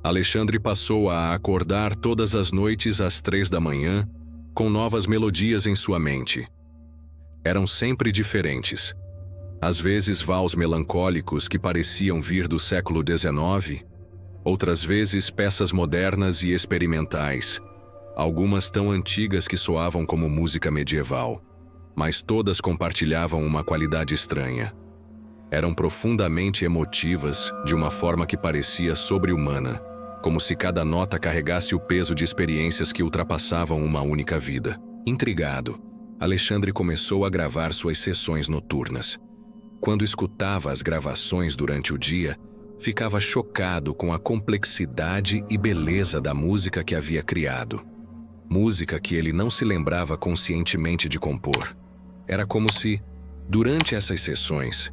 Alexandre passou a acordar todas as noites às 3 da manhã, com novas melodias em sua mente. Eram sempre diferentes. Às vezes vals melancólicos que pareciam vir do século XIX, outras vezes peças modernas e experimentais, algumas tão antigas que soavam como música medieval, mas todas compartilhavam uma qualidade estranha. Eram profundamente emotivas de uma forma que parecia sobre-humana, como se cada nota carregasse o peso de experiências que ultrapassavam uma única vida. Intrigado, Alexandre começou a gravar suas sessões noturnas. quando escutava as gravações durante o dia, ficava chocado com a complexidade e beleza da música que havia criado. Música que ele não se lembrava conscientemente de compor. Era como se, durante essas sessões,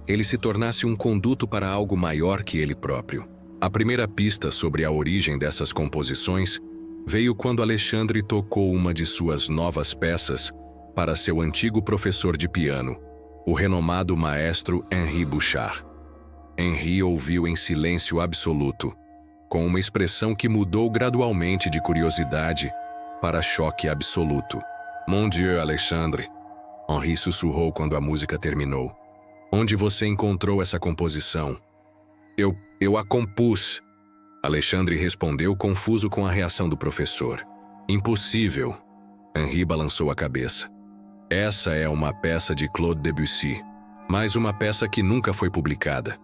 ele se tornasse um conduto para algo maior que ele próprio. A primeira pista sobre a origem dessas composições veio quando Alexandre tocou uma de suas novas peças para seu antigo professor de piano, o renomado maestro Henri Bouchard. Henri ouviu em silêncio absoluto, com uma expressão que mudou gradualmente de curiosidade para choque absoluto. Mon Dieu, Alexandre, Henri sussurrou quando a música terminou. Onde você encontrou essa composição? Eu a compus. Alexandre respondeu confuso com a reação do professor. Impossível. Henri balançou a cabeça. Essa é uma peça de Claude Debussy, mas uma peça que nunca foi publicada.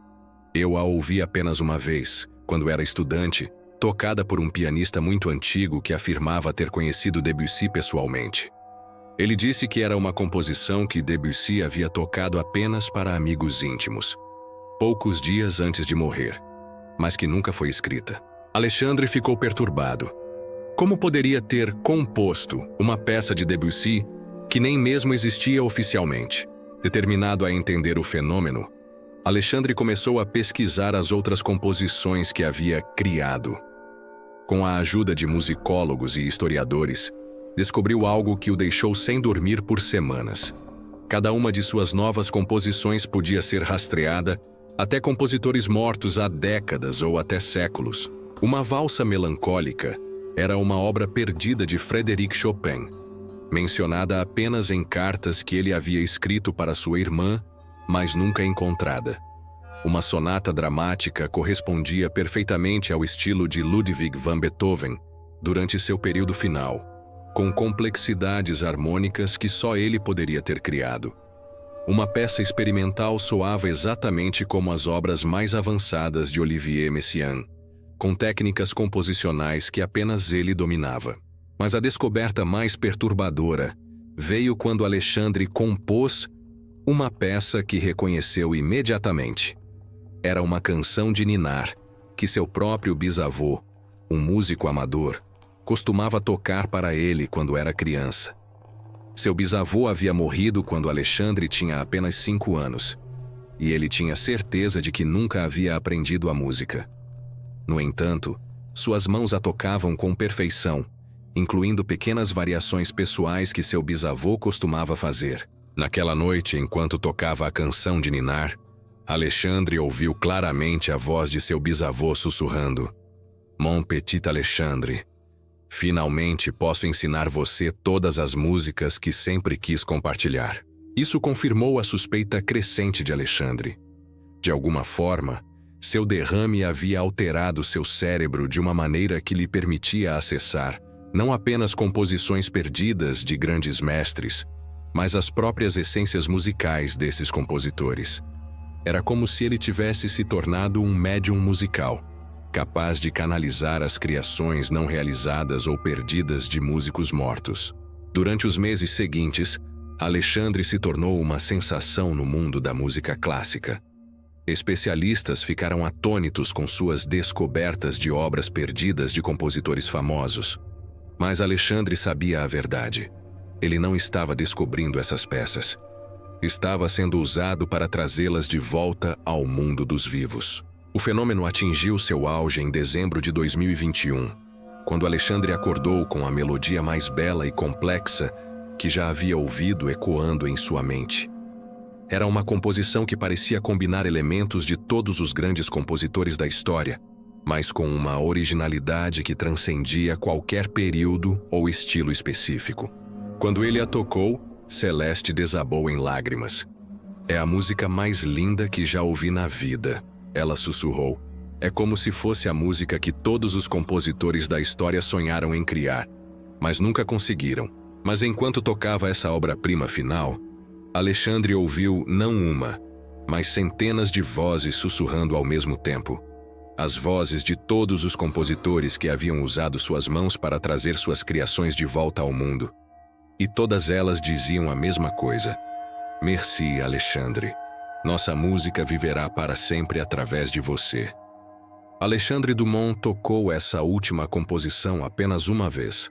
Eu a ouvi apenas uma vez, quando era estudante, tocada por um pianista muito antigo que afirmava ter conhecido Debussy pessoalmente. Ele disse que era uma composição que Debussy havia tocado apenas para amigos íntimos, poucos dias antes de morrer, mas que nunca foi escrita. Alexandre ficou perturbado. Como poderia ter composto uma peça de Debussy que nem mesmo existia oficialmente? Determinado a entender o fenômeno, Alexandre começou a pesquisar as outras composições que havia criado. Com a ajuda de musicólogos e historiadores, descobriu algo que o deixou sem dormir por semanas. Cada uma de suas novas composições podia ser rastreada até compositores mortos há décadas ou até séculos. Uma valsa melancólica era uma obra perdida de Frédéric Chopin, mencionada apenas em cartas que ele havia escrito para sua irmã, mas nunca encontrada. Uma sonata dramática correspondia perfeitamente ao estilo de Ludwig van Beethoven durante seu período final, com complexidades harmônicas que só ele poderia ter criado. Uma peça experimental soava exatamente como as obras mais avançadas de Olivier Messiaen, com técnicas composicionais que apenas ele dominava. Mas a descoberta mais perturbadora veio quando Alexandre compôs uma peça que reconheceu imediatamente. Era uma canção de ninar que seu próprio bisavô, um músico amador, costumava tocar para ele quando era criança. Seu bisavô havia morrido quando Alexandre tinha apenas 5 anos, e ele tinha certeza de que nunca havia aprendido a música. No entanto, suas mãos a tocavam com perfeição, incluindo pequenas variações pessoais que seu bisavô costumava fazer. Naquela noite, enquanto tocava a canção de ninar, Alexandre ouviu claramente a voz de seu bisavô sussurrando: Mon petit Alexandre, finalmente posso ensinar você todas as músicas que sempre quis compartilhar. Isso confirmou a suspeita crescente de Alexandre. De alguma forma, seu derrame havia alterado seu cérebro de uma maneira que lhe permitia acessar não apenas composições perdidas de grandes mestres, mas as próprias essências musicais desses compositores. Era como se ele tivesse se tornado um médium musical, capaz de canalizar as criações não realizadas ou perdidas de músicos mortos. Durante os meses seguintes, Alexandre se tornou uma sensação no mundo da música clássica. Especialistas ficaram atônitos com suas descobertas de obras perdidas de compositores famosos. Mas Alexandre sabia a verdade. Ele não estava descobrindo essas peças. Estava sendo usado para trazê-las de volta ao mundo dos vivos. O fenômeno atingiu seu auge em dezembro de 2021, quando Alexandre acordou com a melodia mais bela e complexa que já havia ouvido ecoando em sua mente. Era uma composição que parecia combinar elementos de todos os grandes compositores da história, mas com uma originalidade que transcendia qualquer período ou estilo específico. Quando ele a tocou, Celeste desabou em lágrimas. É a música mais linda que já ouvi na vida, ela sussurrou. É como se fosse a música que todos os compositores da história sonharam em criar, mas nunca conseguiram. Mas enquanto tocava essa obra-prima final, Alexandre ouviu não uma, mas centenas de vozes sussurrando ao mesmo tempo. As vozes de todos os compositores que haviam usado suas mãos para trazer suas criações de volta ao mundo. E todas elas diziam a mesma coisa: Merci, Alexandre. Nossa música viverá para sempre através de você. Alexandre Dumas tocou essa última composição apenas uma vez.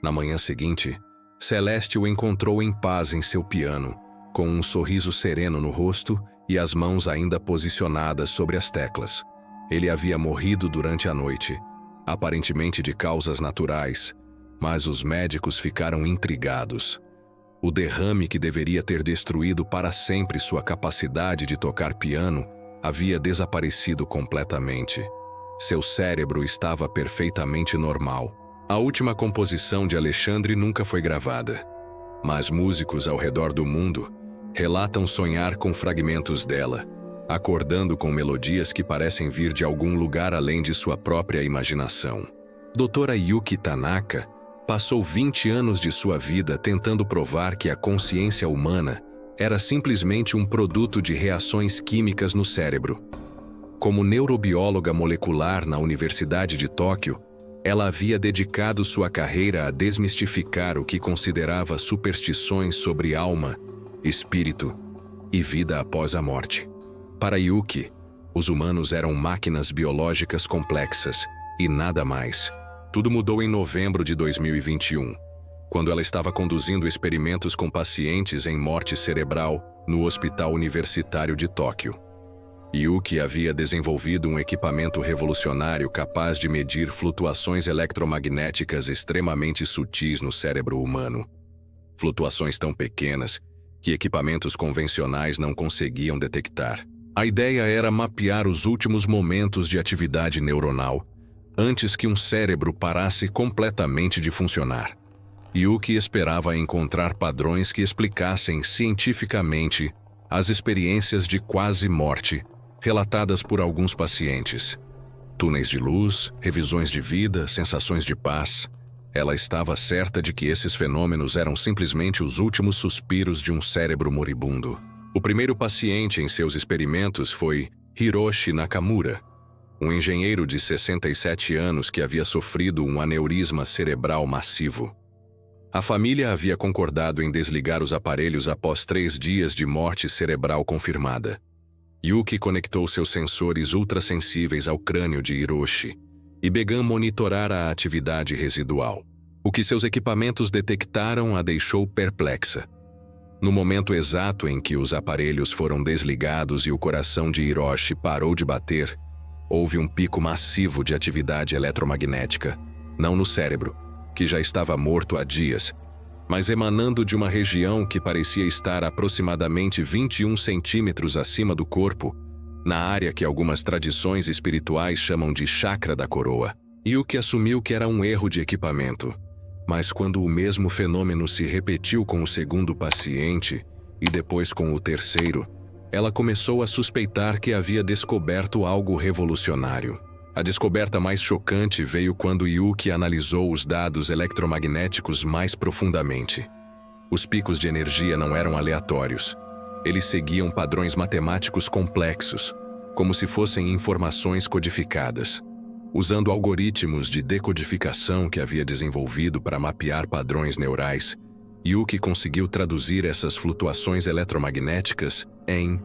Na manhã seguinte, Celeste o encontrou em paz em seu piano, com um sorriso sereno no rosto e as mãos ainda posicionadas sobre as teclas. Ele havia morrido durante a noite, aparentemente de causas naturais, mas os médicos ficaram intrigados. O derrame que deveria ter destruído para sempre sua capacidade de tocar piano havia desaparecido completamente. Seu cérebro estava perfeitamente normal. A última composição de Alexandre nunca foi gravada, mas músicos ao redor do mundo relatam sonhar com fragmentos dela, acordando com melodias que parecem vir de algum lugar além de sua própria imaginação. Doutora Yuki Tanaka passou 20 anos de sua vida tentando provar que a consciência humana era simplesmente um produto de reações químicas no cérebro. Como neurobióloga molecular na Universidade de Tóquio, ela havia dedicado sua carreira a desmistificar o que considerava superstições sobre alma, espírito e vida após a morte. Para Yuki, os humanos eram máquinas biológicas complexas e nada mais. Tudo mudou em novembro de 2021, quando ela estava conduzindo experimentos com pacientes em morte cerebral no Hospital Universitário de Tóquio. Yuki havia desenvolvido um equipamento revolucionário capaz de medir flutuações eletromagnéticas extremamente sutis no cérebro humano. Flutuações tão pequenas que equipamentos convencionais não conseguiam detectar. A ideia era mapear os últimos momentos de atividade neuronal, antes que um cérebro parasse completamente de funcionar. Yuki esperava encontrar padrões que explicassem cientificamente as experiências de quase morte relatadas por alguns pacientes. Túneis de luz, revisões de vida, sensações de paz. Ela estava certa de que esses fenômenos eram simplesmente os últimos suspiros de um cérebro moribundo. O primeiro paciente em seus experimentos foi Hiroshi Nakamura, um engenheiro de 67 anos que havia sofrido um aneurisma cerebral massivo. A família havia concordado em desligar os aparelhos após 3 dias de morte cerebral confirmada. Yuki conectou seus sensores ultrassensíveis ao crânio de Hiroshi e began monitorar a atividade residual. O que seus equipamentos detectaram a deixou perplexa. No momento exato em que os aparelhos foram desligados e o coração de Hiroshi parou de bater, houve um pico massivo de atividade eletromagnética, não no cérebro, que já estava morto há dias, mas emanando de uma região que parecia estar aproximadamente 21 centímetros acima do corpo, na área que algumas tradições espirituais chamam de chakra da coroa. Yuki assumiu que era um erro de equipamento, mas quando o mesmo fenômeno se repetiu com o segundo paciente e depois com o terceiro, ela começou a suspeitar que havia descoberto algo revolucionário. A descoberta mais chocante veio quando Yuki analisou os dados eletromagnéticos mais profundamente. Os picos de energia não eram aleatórios. Eles seguiam padrões matemáticos complexos, como se fossem informações codificadas. Usando algoritmos de decodificação que havia desenvolvido para mapear padrões neurais, Yuki conseguiu traduzir essas flutuações eletromagnéticas em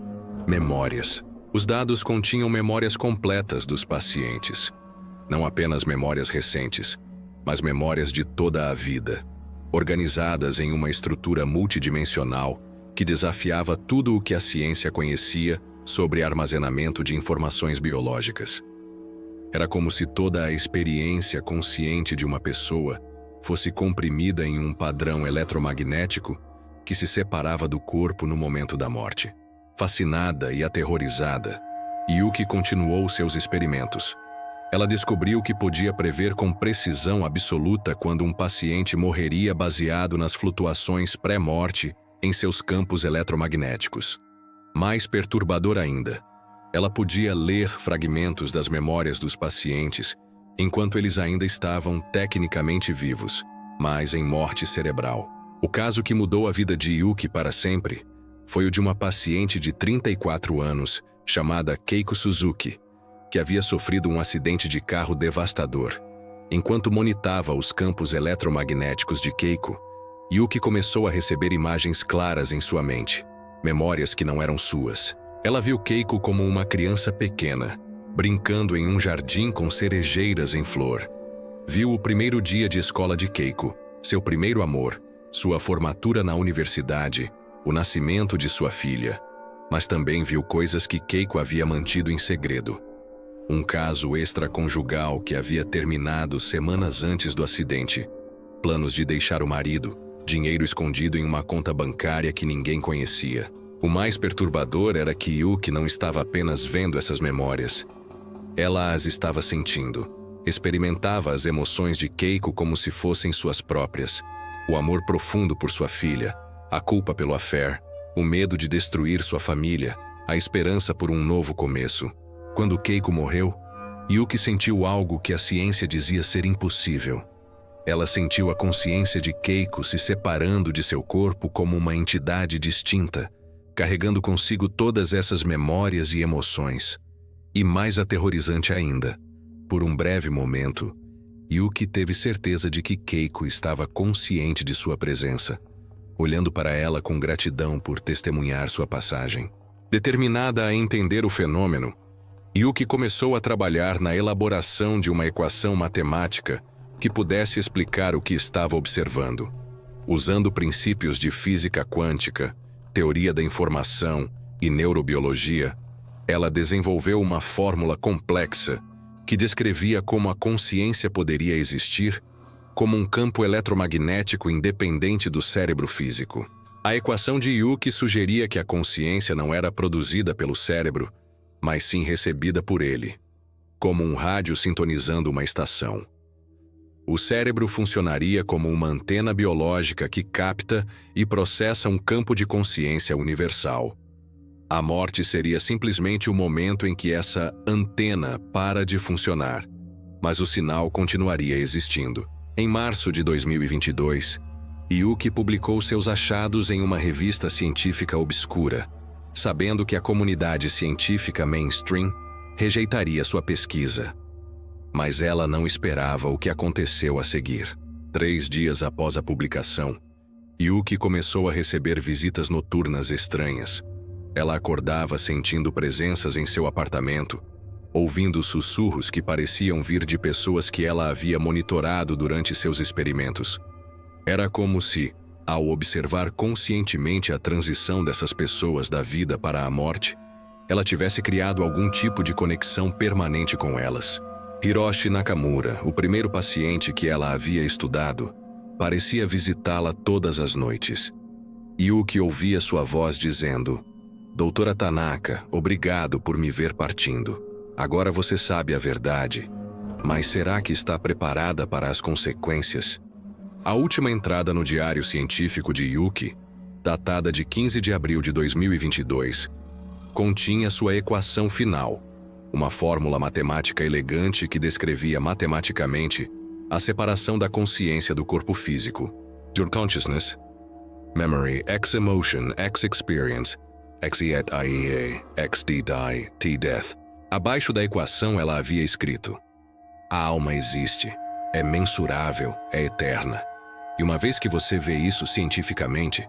memórias. Os dados continham memórias completas dos pacientes. Não apenas memórias recentes, mas memórias de toda a vida, organizadas em uma estrutura multidimensional que desafiava tudo o que a ciência conhecia sobre armazenamento de informações biológicas. Era como se toda a experiência consciente de uma pessoa fosse comprimida em um padrão eletromagnético que se separava do corpo no momento da morte. Fascinada e aterrorizada, Yuki continuou seus experimentos. Ela descobriu que podia prever com precisão absoluta quando um paciente morreria baseado nas flutuações pré-morte em seus campos eletromagnéticos. Mais perturbador ainda, ela podia ler fragmentos das memórias dos pacientes enquanto eles ainda estavam tecnicamente vivos, mas em morte cerebral. O caso que mudou a vida de Yuki para sempre foi o de uma paciente de 34 anos, chamada Keiko Suzuki, que havia sofrido um acidente de carro devastador. Enquanto monitava os campos eletromagnéticos de Keiko, Yuki começou a receber imagens claras em sua mente, memórias que não eram suas. Ela viu Keiko como uma criança pequena, brincando em um jardim com cerejeiras em flor. Viu o primeiro dia de escola de Keiko, seu primeiro amor, sua formatura na universidade, o nascimento de sua filha. Mas também viu coisas que Keiko havia mantido em segredo. Um caso extraconjugal que havia terminado semanas antes do acidente. Planos de deixar o marido, dinheiro escondido em uma conta bancária que ninguém conhecia. O mais perturbador era que Yuki não estava apenas vendo essas memórias. Ela as estava sentindo. Experimentava as emoções de Keiko como se fossem suas próprias. O amor profundo por sua filha, a culpa pelo affair, o medo de destruir sua família, a esperança por um novo começo. Quando Keiko morreu, Yuki sentiu algo que a ciência dizia ser impossível. Ela sentiu a consciência de Keiko se separando de seu corpo como uma entidade distinta, carregando consigo todas essas memórias e emoções. E mais aterrorizante ainda, por um breve momento, Yuki teve certeza de que Keiko estava consciente de sua presença, olhando para ela com gratidão por testemunhar sua passagem. Determinada a entender o fenômeno, Yuki começou a trabalhar na elaboração de uma equação matemática que pudesse explicar o que estava observando. Usando princípios de física quântica, teoria da informação e neurobiologia, ela desenvolveu uma fórmula complexa que descrevia como a consciência poderia existir como um campo eletromagnético independente do cérebro físico. A equação de Yuki sugeria que a consciência não era produzida pelo cérebro, mas sim recebida por ele, como um rádio sintonizando uma estação. O cérebro funcionaria como uma antena biológica que capta e processa um campo de consciência universal. A morte seria simplesmente o momento em que essa antena para de funcionar, mas o sinal continuaria existindo. Em março de 2022, Yuki publicou seus achados em uma revista científica obscura, sabendo que a comunidade científica mainstream rejeitaria sua pesquisa. Mas ela não esperava o que aconteceu a seguir. 3 dias após a publicação, Yuki começou a receber visitas noturnas estranhas. Ela acordava sentindo presenças em seu apartamento, ouvindo sussurros que pareciam vir de pessoas que ela havia monitorado durante seus experimentos. Era como se, ao observar conscientemente a transição dessas pessoas da vida para a morte, ela tivesse criado algum tipo de conexão permanente com elas. Hiroshi Nakamura, o primeiro paciente que ela havia estudado, parecia visitá-la todas as noites. Yuki ouvia sua voz dizendo: "Doutora Tanaka, obrigado por me ver partindo. Agora você sabe a verdade, mas será que está preparada para as consequências?" A última entrada no diário científico de Yuki, datada de 15 de abril de 2022, continha sua equação final, uma fórmula matemática elegante que descrevia matematicamente a separação da consciência do corpo físico. Your consciousness, memory, emotion, experience, yet iea, die, death. Abaixo da equação ela havia escrito: a alma existe, é mensurável, é eterna. E uma vez que você vê isso cientificamente,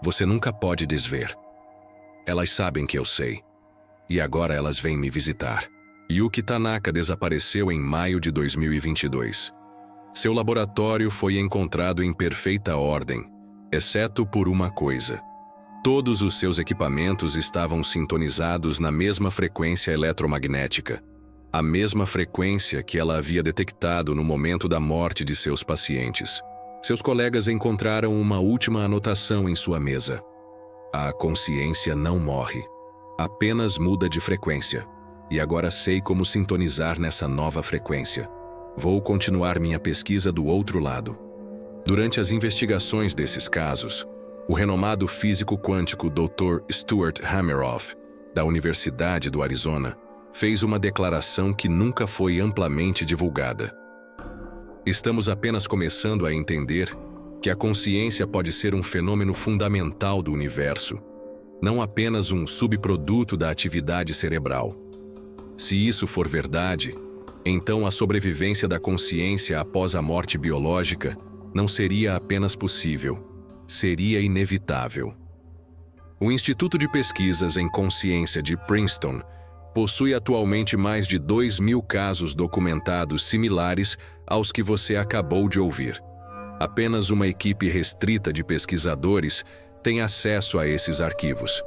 você nunca pode desver. Elas sabem que eu sei. E agora elas vêm me visitar. Yuki Tanaka desapareceu em maio de 2022. Seu laboratório foi encontrado em perfeita ordem, exceto por uma coisa. Todos os seus equipamentos estavam sintonizados na mesma frequência eletromagnética, a mesma frequência que ela havia detectado no momento da morte de seus pacientes. Seus colegas encontraram uma última anotação em sua mesa: a consciência não morre, apenas muda de frequência, e agora sei como sintonizar nessa nova frequência. Vou continuar minha pesquisa do outro lado. Durante as investigações desses casos, o renomado físico quântico Dr. Stuart Hameroff, da Universidade do Arizona, fez uma declaração que nunca foi amplamente divulgada. Estamos apenas começando a entender que a consciência pode ser um fenômeno fundamental do universo, não apenas um subproduto da atividade cerebral. Se isso for verdade, então a sobrevivência da consciência após a morte biológica não seria apenas possível, seria inevitável. O Instituto de Pesquisas em Consciência de Princeton possui atualmente mais de 2.000 casos documentados similares aos que você acabou de ouvir. Apenas uma equipe restrita de pesquisadores tem acesso a esses arquivos,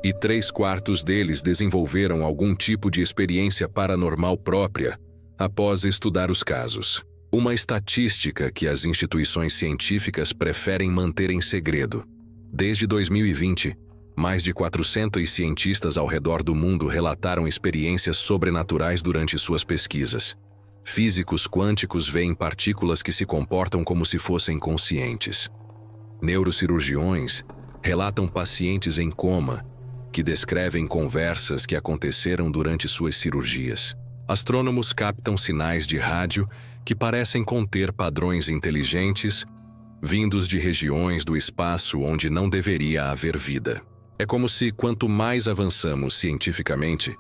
e 3/4 deles desenvolveram algum tipo de experiência paranormal própria após estudar os casos. Uma estatística que as instituições científicas preferem manter em segredo. Desde 2020, mais de 400 cientistas ao redor do mundo relataram experiências sobrenaturais durante suas pesquisas. Físicos quânticos veem partículas que se comportam como se fossem conscientes. Neurocirurgiões relatam pacientes em coma que descrevem conversas que aconteceram durante suas cirurgias. Astrônomos captam sinais de rádio que parecem conter padrões inteligentes vindos de regiões do espaço onde não deveria haver vida. É como se, quanto mais avançamos cientificamente,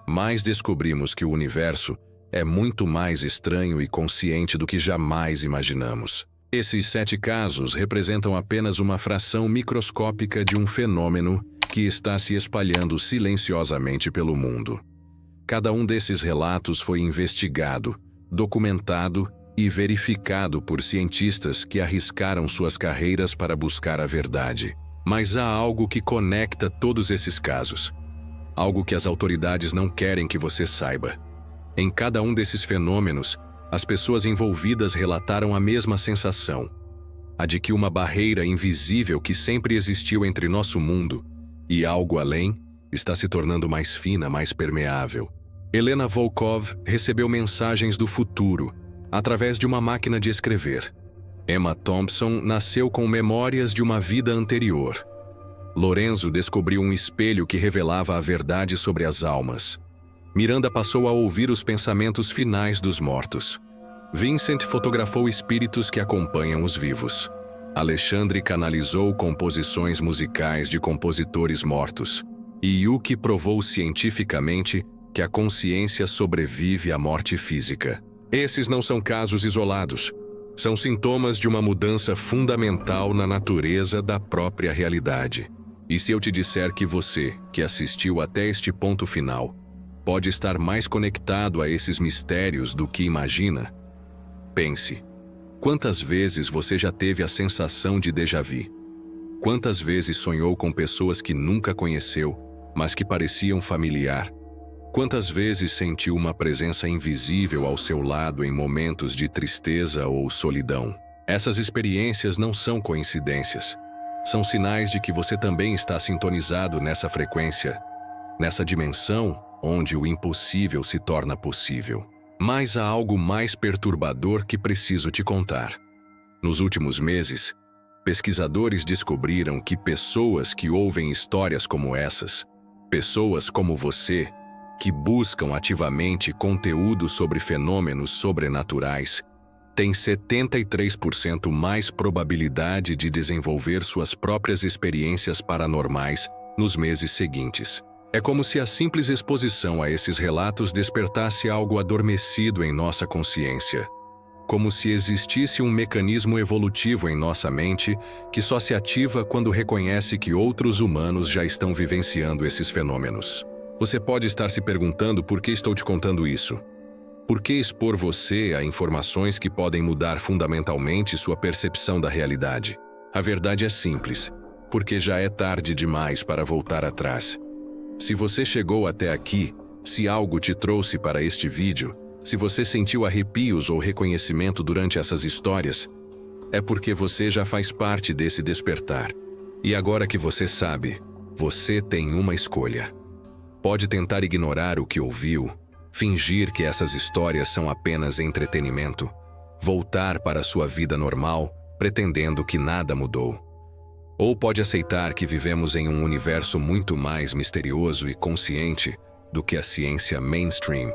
mais descobrimos que o universo é muito mais estranho e consciente do que jamais imaginamos. Esses 7 casos representam apenas uma fração microscópica de um fenômeno que está se espalhando silenciosamente pelo mundo. Cada um desses relatos foi investigado, documentado e verificado por cientistas que arriscaram suas carreiras para buscar a verdade. Mas há algo que conecta todos esses casos. Algo que as autoridades não querem que você saiba. Em cada um desses fenômenos, as pessoas envolvidas relataram a mesma sensação. A de que uma barreira invisível que sempre existiu entre nosso mundo e algo além está se tornando mais fina, mais permeável. Helena Volkov recebeu mensagens do futuro através de uma máquina de escrever. Emma Thompson nasceu com memórias de uma vida anterior. Lorenzo descobriu um espelho que revelava a verdade sobre as almas. Miranda passou a ouvir os pensamentos finais dos mortos. Vincent fotografou espíritos que acompanham os vivos. Alexandre canalizou composições musicais de compositores mortos. E Yuki provou cientificamente que a consciência sobrevive à morte física. Esses não são casos isolados. São sintomas de uma mudança fundamental na natureza da própria realidade. E se eu te disser que você, que assistiu até este ponto final, pode estar mais conectado a esses mistérios do que imagina? Pense. Quantas vezes você já teve a sensação de déjà vu? Quantas vezes sonhou com pessoas que nunca conheceu, mas que pareciam familiar? Quantas vezes sentiu uma presença invisível ao seu lado em momentos de tristeza ou solidão? Essas experiências não são coincidências. São sinais de que você também está sintonizado nessa frequência, nessa dimensão onde o impossível se torna possível. Mas há algo mais perturbador que preciso te contar. Nos últimos meses, pesquisadores descobriram que pessoas que ouvem histórias como essas, pessoas como você, que buscam ativamente conteúdo sobre fenômenos sobrenaturais, têm 73% mais probabilidade de desenvolver suas próprias experiências paranormais nos meses seguintes. É como se a simples exposição a esses relatos despertasse algo adormecido em nossa consciência. Como se existisse um mecanismo evolutivo em nossa mente que só se ativa quando reconhece que outros humanos já estão vivenciando esses fenômenos. Você pode estar se perguntando por que estou te contando isso. Por que expor você a informações que podem mudar fundamentalmente sua percepção da realidade? A verdade é simples, porque já é tarde demais para voltar atrás. Se você chegou até aqui, se algo te trouxe para este vídeo, se você sentiu arrepios ou reconhecimento durante essas histórias, é porque você já faz parte desse despertar. E agora que você sabe, você tem uma escolha. Pode tentar ignorar o que ouviu, fingir que essas histórias são apenas entretenimento, voltar para sua vida normal, pretendendo que nada mudou. Ou pode aceitar que vivemos em um universo muito mais misterioso e consciente do que a ciência mainstream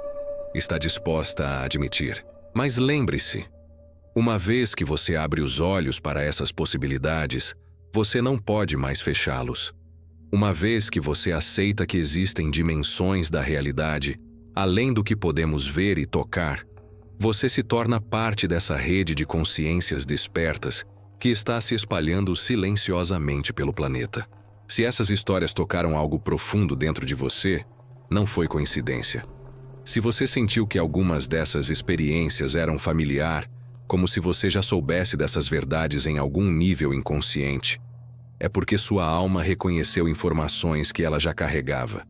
está disposta a admitir. Mas lembre-se, uma vez que você abre os olhos para essas possibilidades, você não pode mais fechá-los. Uma vez que você aceita que existem dimensões da realidade, além do que podemos ver e tocar, você se torna parte dessa rede de consciências despertas que está se espalhando silenciosamente pelo planeta. Se essas histórias tocaram algo profundo dentro de você, não foi coincidência. Se você sentiu que algumas dessas experiências eram familiar, como se você já soubesse dessas verdades em algum nível inconsciente, é porque sua alma reconheceu informações que ela já carregava.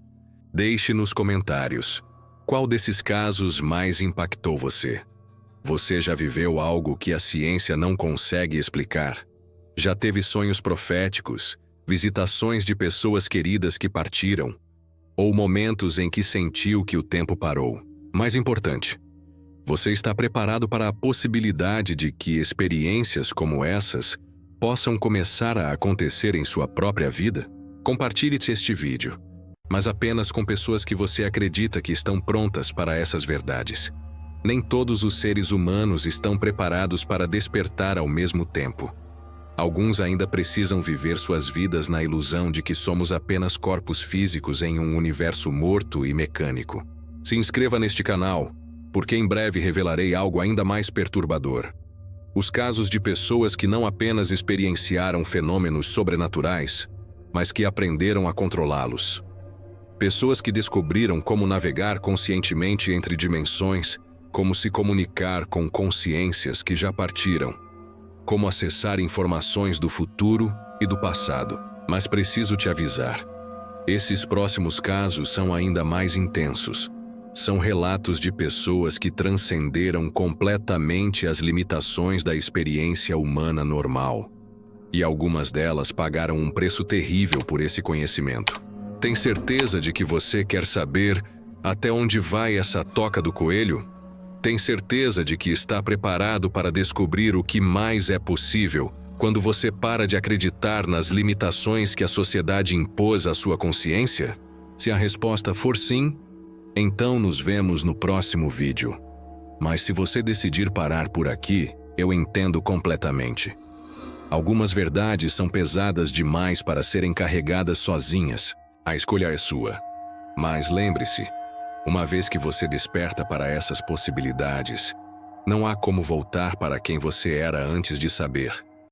Deixe nos comentários qual desses casos mais impactou você. Você já viveu algo que a ciência não consegue explicar? Já teve sonhos proféticos, visitações de pessoas queridas que partiram, ou momentos em que sentiu que o tempo parou? Mais importante, você está preparado para a possibilidade de que experiências como essas possam começar a acontecer em sua própria vida? Compartilhe este vídeo, mas apenas com pessoas que você acredita que estão prontas para essas verdades. Nem todos os seres humanos estão preparados para despertar ao mesmo tempo. Alguns ainda precisam viver suas vidas na ilusão de que somos apenas corpos físicos em um universo morto e mecânico. Se inscreva neste canal, porque em breve revelarei algo ainda mais perturbador. Os casos de pessoas que não apenas experienciaram fenômenos sobrenaturais, mas que aprenderam a controlá-los. Pessoas que descobriram como navegar conscientemente entre dimensões, como se comunicar com consciências que já partiram, como acessar informações do futuro e do passado. Mas preciso te avisar, esses próximos casos são ainda mais intensos. São relatos de pessoas que transcenderam completamente as limitações da experiência humana normal. E algumas delas pagaram um preço terrível por esse conhecimento. Tem certeza de que você quer saber até onde vai essa toca do coelho? Tem certeza de que está preparado para descobrir o que mais é possível quando você para de acreditar nas limitações que a sociedade impôs à sua consciência? Se a resposta for sim, então nos vemos no próximo vídeo. Mas se você decidir parar por aqui, eu entendo completamente. Algumas verdades são pesadas demais para serem carregadas sozinhas. A escolha é sua. Mas lembre-se, uma vez que você desperta para essas possibilidades, não há como voltar para quem você era antes de saber.